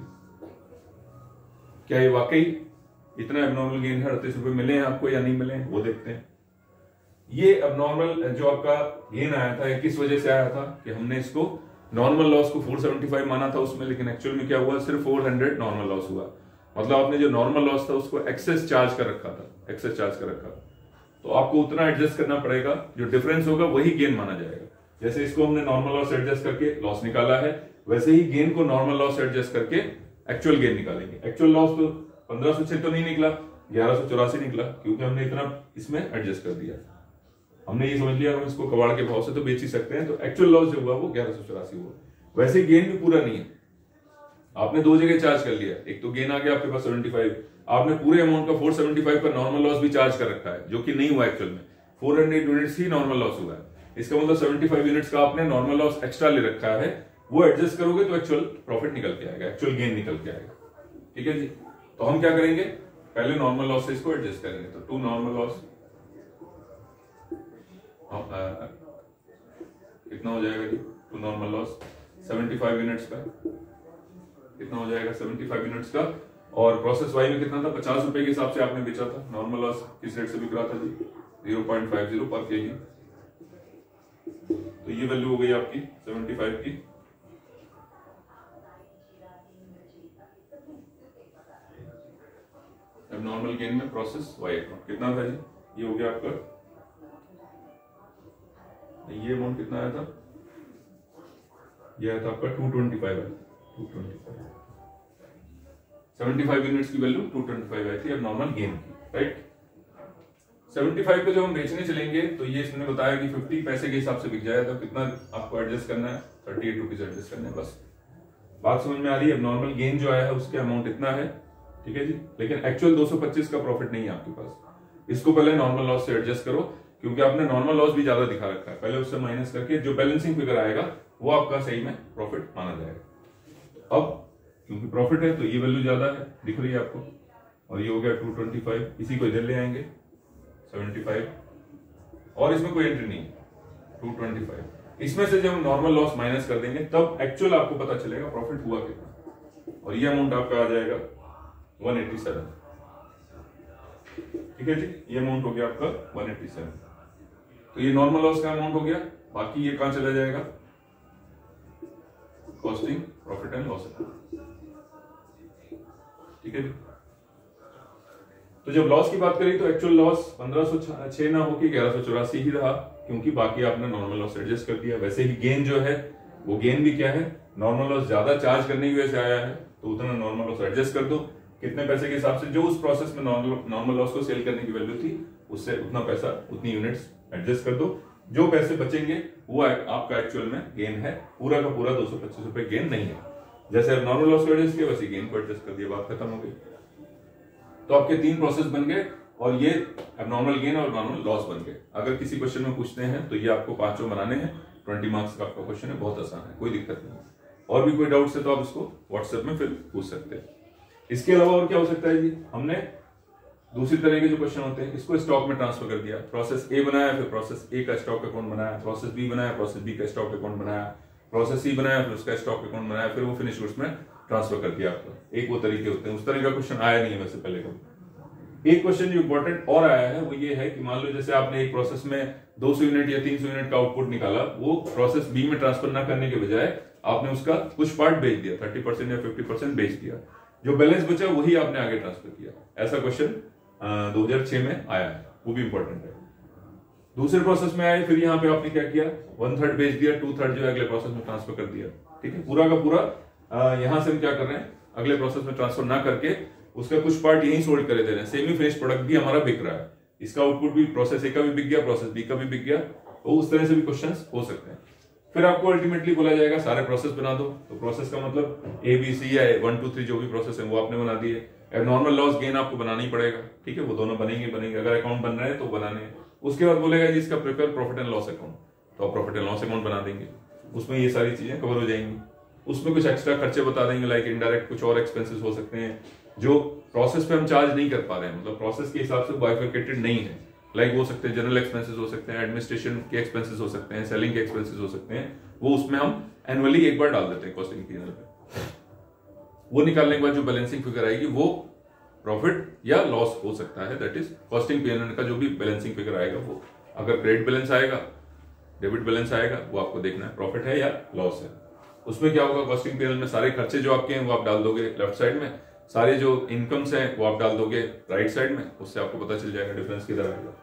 क्या ये वाकई इतना एबनॉर्मल गेन है, 38 रुपए मिले हैं आपको या नहीं मिले हैं, वो देखते हैं। ये एबनॉर्मल जो आपका गेन आया था, किस वजह से आया था कि हमने इसको नॉर्मल लॉस को 475 माना था उसमें, लेकिन एक्चुअल में क्या हुआ, सिर्फ 400 नॉर्मल लॉस हुआ। मतलब आपने जो नॉर्मल लॉस था उसको एक्सेस चार्ज कर रखा था, एक्सेस चार्ज कर रखा था, तो आपको उतना एडजस्ट करना पड़ेगा, जो डिफरेंस होगा वही गेन माना जाएगा। जैसे इसको हमने नॉर्मल लॉस एडजस्ट करके लॉस निकाला है, वैसे ही गेन को नॉर्मल लॉस एडजस्ट करके एक्चुअल गेन निकालेंगे। एक्चुअल लॉस तो 1506 तो नहीं निकला, 1184 निकला, क्योंकि हमने इतना इसमें एडजस्ट कर दिया। हमने ये समझ लिया हम इसको कबाड़ के भाव से तो बेच ही सकते हैं, तो एक्चुअल लॉस जो हुआ वो 1184 हुआ। वैसे गेन भी पूरा नहीं है, आपने दो जगह चार्ज कर लिया, एक तो गेन आ गया आपके पास 75, आपने पूरे अमाउंट का 475 का नॉर्मल लॉस भी चार्ज कर रखा है, जो कि नहीं हुआ एक्चुअल में। 400 यूनिट्स ही नॉर्मल लॉस हुआ है, इसका मतलब 75 यूनिट्स का आपने नॉर्मल लॉस एक्स्ट्रा ले रखा है, वो एडजस्ट करोगे तो एक्चुअल प्रॉफिट निकल के आएगा, एक्चुअल गेन निकल के आएगा। ठीक है जी, तो हम क्या करेंगे, पहले नॉर्मल लॉस से इसको एडजस्ट करेंगे। तो 2 नॉर्मल लॉस कितना हो जाएगा जी, 2 नॉर्मल लॉस 75 यूनिट्स का कितना हो जाएगा, 75 यूनिट्स का। और प्रोसेस वाई में कितना था, 50 रुपए के हिसाब से आपने बेचा था। नॉर्मल लॉस किस रेट से बिक रहा था जी, 0.50 पर केजी। तो ये वैल्यू हो गई आपकी 75 की। अब नॉर्मल गेन में प्रोसेस वाई अकाउंट कितना था जी, ये हो गया आपका, ये अमाउंट कितना आया था ये आया था आपका 225 है, 225 75 यूनिट्स की वैल्यू 225 आई थी अब नॉर्मल गेन की, राइट। 75 को जब हम बेचने चलेंगे तो ये इसने बताया कि 50 पैसे के हिसाब से बिक जाए, तो कितना आपको एडजस्ट करना है, 38 रुपीज एडजस्ट करना है, बस बात समझ में आ रही है। अब नॉर्मल गेन जो आया है उसके अमाउंट इतना है, ठीक है जी, लेकिन एक्चुअल 225 का प्रॉफिट नहीं है आपके पास। इसको पहले नॉर्मल लॉस से एडजस्ट करो, क्योंकि आपने नॉर्मल लॉस भी ज्यादा दिखा रखा है, पहले उससे माइनस करके जो बैलेंसिंग फिगर आएगा वो आपका सही में प्रॉफिट माना जाएगा। अब क्योंकि प्रॉफिट है तो ये वैल्यू ज्यादा है, दिख रही है आपको, और ये हो गया 225, इसी को इधर ले आएंगे 75, और इसमें कोई एंट्री नहीं है 225। इसमें से जब नॉर्मल लॉस माइनस कर देंगे तब एक्चुअल आपको पता चलेगा प्रॉफिट हुआ कितना, और ये अमाउंट आपका आ जाएगा 187, ठीक है जी, ये अमाउंट हो गया आपका 187। तो ये नॉर्मल लॉस का अमाउंट हो गया, बाकी ये कहां चला जाएगा, costing profit and loss account, ठीक है जी। तो जब लॉस की बात करी तो एक्चुअल लॉस 1506 ना होकर 1184 ही रहा, क्योंकि बाकी आपने नॉर्मल लॉस एडजस्ट कर दिया। वैसे ही गेन जो है वो गेन भी क्या है, नॉर्मल लॉस ज्यादा चार्ज करने की वजह से आया है, तो उतना नॉर्मल लॉस एडजस्ट कर दो, कितने पैसे के हिसाब से जो उस प्रोसेस में नॉर्मल लॉस को सेल करने की वैल्यू थी उससे उतना पैसा, उतनी यूनिट्स एडजस्ट कर दो, जो पैसे बचेंगे वो आपका एक्चुअल में गेन है, पूरा का पूरा 225 रुपए गेन नहीं है। जैसे नॉर्मल लॉस को एडजस्ट किया वैसे गेन को एडजस्ट कर दिया, बात खत्म हो गई। तो आपके 3 प्रोसेस बन गए, और ये एबनॉर्मल गेन और नॉर्मल लॉस बन गए। अगर किसी क्वेश्चन में पूछते हैं तो ये आपको 5 बनाने हैं, 20 मार्क्स का आपका क्वेश्चन है, बहुत आसान है, कोई दिक्कत नहीं। और भी कोई डाउट है तो आप इसको व्हाट्सएप में फिर पूछ सकते हैं। इसके अलावा और क्या हो सकता है जी, हमने दूसरी तरह के जो क्वेश्चन होते हैं इसको स्टॉक में ट्रांसफर कर दिया, प्रोसेस ए बनाया, फिर प्रोसेस ए का स्टॉक अकाउंट बनाया, प्रोसेस बी बनाया, प्रोसेस बी का स्टॉक अकाउंट बनाया, प्रोसेस सी बनाया, फिर उसका स्टॉक अकाउंट बनाया, फिर वो फिनिश गुड्स में ट्रांसफर कर दिया आपका। एक वो तरीके होते हैं, उस तरह का क्वेश्चन आया नहीं है वैसे पहले कभी। एक क्वेश्चन जो इंपॉर्टेंट और आया है वो ये है कि मान लो जैसे आपने एक प्रोसेस में 200 यूनिट या 300 यूनिट का आउटपुट निकाला, वो प्रोसेस बी में ट्रांसफर ना करने के बजाय आपने उसका कुछ पार्ट बेच दिया, 30% या 50% बेच दिया, जो बैलेंस बचा वही आपने आगे ट्रांसफर किया। ऐसा क्वेश्चन 2006 में आया है, वो भी इंपॉर्टेंट है। दूसरे प्रोसेस में आए, फिर यहाँ पे आपने क्या किया, 1/3 बेच दिया, 2/3 जो है अगले प्रोसेस में ट्रांसफर कर दिया, ठीक है। पूरा का पूरा यहां से हम क्या कर रहे हैं, अगले प्रोसेस में ट्रांसफर ना करके उसका कुछ पार्ट यहीं सोल्ड करे दे रहे हैं, सेमी फिनिश प्रोडक्ट भी हमारा बिक रहा है, इसका आउटपुट भी प्रोसेस ए का भी बिक गया, प्रोसेस बी का भी बिक गया, तो उस तरह से भी क्वेश्चंस हो सकते हैं। फिर आपको अल्टीमेटली बोला जाएगा सारे प्रोसेस बना दो, तो प्रोसेस का मतलब ए बी सी या 1 2 3 जो भी प्रोसेस है वो आपने बना दिए। नॉर्मल लॉस गेन आपको बनाना ही पड़ेगा, ठीक है, वो दोनों बनेंगे, अगर अकाउंट बन रहे हैं तो बनाने हैं। उसके बाद बोलेगा जी इसका prepare profit and loss account, तो आप प्रॉफिट एंड लॉस अकाउंट बना देंगे, उसमें ये सारी चीजें कवर हो जाएंगी। उसमें कुछ एक्स्ट्रा खर्चे बता देंगे, लाइक इनडायरेक्ट कुछ और एक्सपेंसेस हो सकते हैं जो प्रोसेस पे हम चार्ज नहीं कर पा रहे हैं, मतलब प्रोसेस के हिसाब से बाइफरकेटेड नहीं है, लाइक हो सकते हैं जनरल एक्सपेंसेस हो सकते हैं, एडमिनिस्ट्रेशन के एक्सपेंसेस हो सकते हैं, सेलिंग के एक्सपेंसेस हो सकते हैं, वो उसमें हम एनुअली एक बार डाल देते हैं कॉस्टिंग पीएनएल पे। वो निकालने के बाद जो बैलेंसिंग फिगर आएगी वो प्रॉफिट या लॉस हो सकता है, दैट इज कॉस्टिंग पीएनएल का जो भी बैलेंसिंग फिगर आएगा वो, अगर क्रेडिट बैलेंस आएगा, डेबिट बैलेंस आएगा, वो आपको देखना है प्रॉफिट है या लॉस है। उसमें क्या होगा, कॉस्टिंग पीएनएल में सारे खर्चे जो आपके हैं वो आप डाल दोगे लेफ्ट साइड में, सारे जो इनकम्स हैं वो आप डाल दोगे राइट साइड में, उससे आपको पता चल जाएगा डिफरेंस किधर आएगा।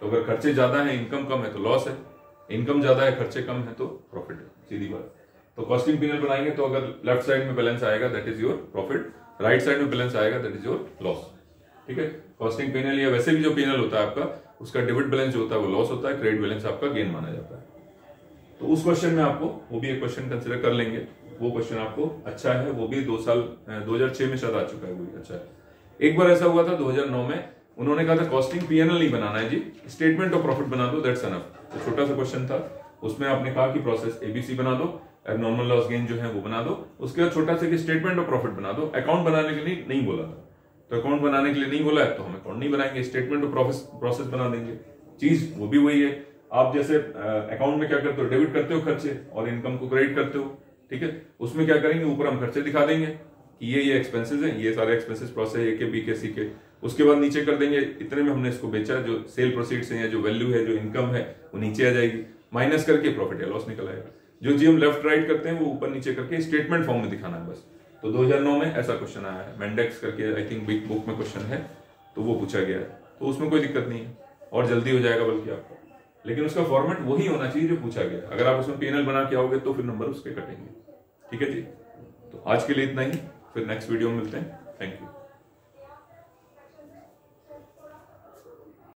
तो अगर खर्चे ज्यादा है, इनकम कम है तो लॉस है, इनकम ज्यादा है, खर्चे कम है तो प्रॉफिट है, सीधी बात। तो कॉस्टिंग पीएनएल बनाएंगे तो अगर लेफ्ट साइड में बैलेंस आएगा that is your profit, right side में बैलेंस आएगा दैट इज योर लॉस, ठीक है। कॉस्टिंग पीएनएल या वैसे भी जो पीएनएल होता है आपका, उसका डेबिट बैलेंस जो होता है वो लॉस होता है, क्रेडिट बैलेंस आपका गेन माना जाता है। तो उस क्वेश्चन में आपको वो भी एक क्वेश्चन कंसिडर कर लेंगे, वो क्वेश्चन आपको अच्छा है, वो भी 2006 में शायद आ चुका है, वो भी अच्छा है। एक बार ऐसा हुआ था 2009 में, उन्होंने कहा था कॉस्टिंग पीएनएल नहीं बनाना है जी, स्टेटमेंट ऑफ प्रॉफिट बना दो, दैट्स एनफ। तो छोटा सा क्वेश्चन था, उसमें आपने कहा कि प्रोसेस एबीसी बना दो, एबनॉर्मल लॉस गेन जो है वो बना दो, उसके बाद छोटा सा कि स्टेटमेंट ऑफ प्रॉफिट बना दो। अकाउंट बनाने के लिए नहीं बोला था, तो अकाउंट बनाने के लिए नहीं बोला है तो हम अकाउंट नहीं बनाएंगे, स्टेटमेंट ऑफ प्रोसेस बना देंगे। चीज वो भी वही है, आप जैसे अकाउंट में क्या करते हो, डेबिट करते हो खर्चे और इनकम को क्रेडिट करते हो, ठीक है। उसमें क्या करेंगे, ऊपर हम खर्चे दिखा देंगे कि ये एक्सपेंसेस हैं, ये सारे एक्सपेंसेस प्रोसेस ए के बी के सी के, उसके बाद नीचे कर देंगे इतने में हमने इसको बेचा, जो सेल प्रोसीड्स हैं या जो वैल्यू है, जो इनकम है वो नीचे आ जाएगी, माइनस करके प्रॉफिट या लॉस निकल आएगा। जो जी हम लेफ्ट राइट करते हैं वो ऊपर नीचे करके स्टेटमेंट फॉर्म में दिखाना है बस। तो 2009 में ऐसा क्वेश्चन आया है, मेंडेक्स करके आई थिंक बिग बुक में क्वेश्चन है, तो वो पूछा गया है, तो उसमें कोई दिक्कत नहीं है और जल्दी हो जाएगा बल्कि आपका। लेकिन उसका फॉर्मेट वही होना चाहिए जो पूछा गया। अगर आप उसमें P&L बना के आओगे तो फिर नंबर उसके कटेंगे। ठीक है जी, तो आज के लिए इतना ही, फिर नेक्स्ट वीडियो में मिलते हैं। Thank you.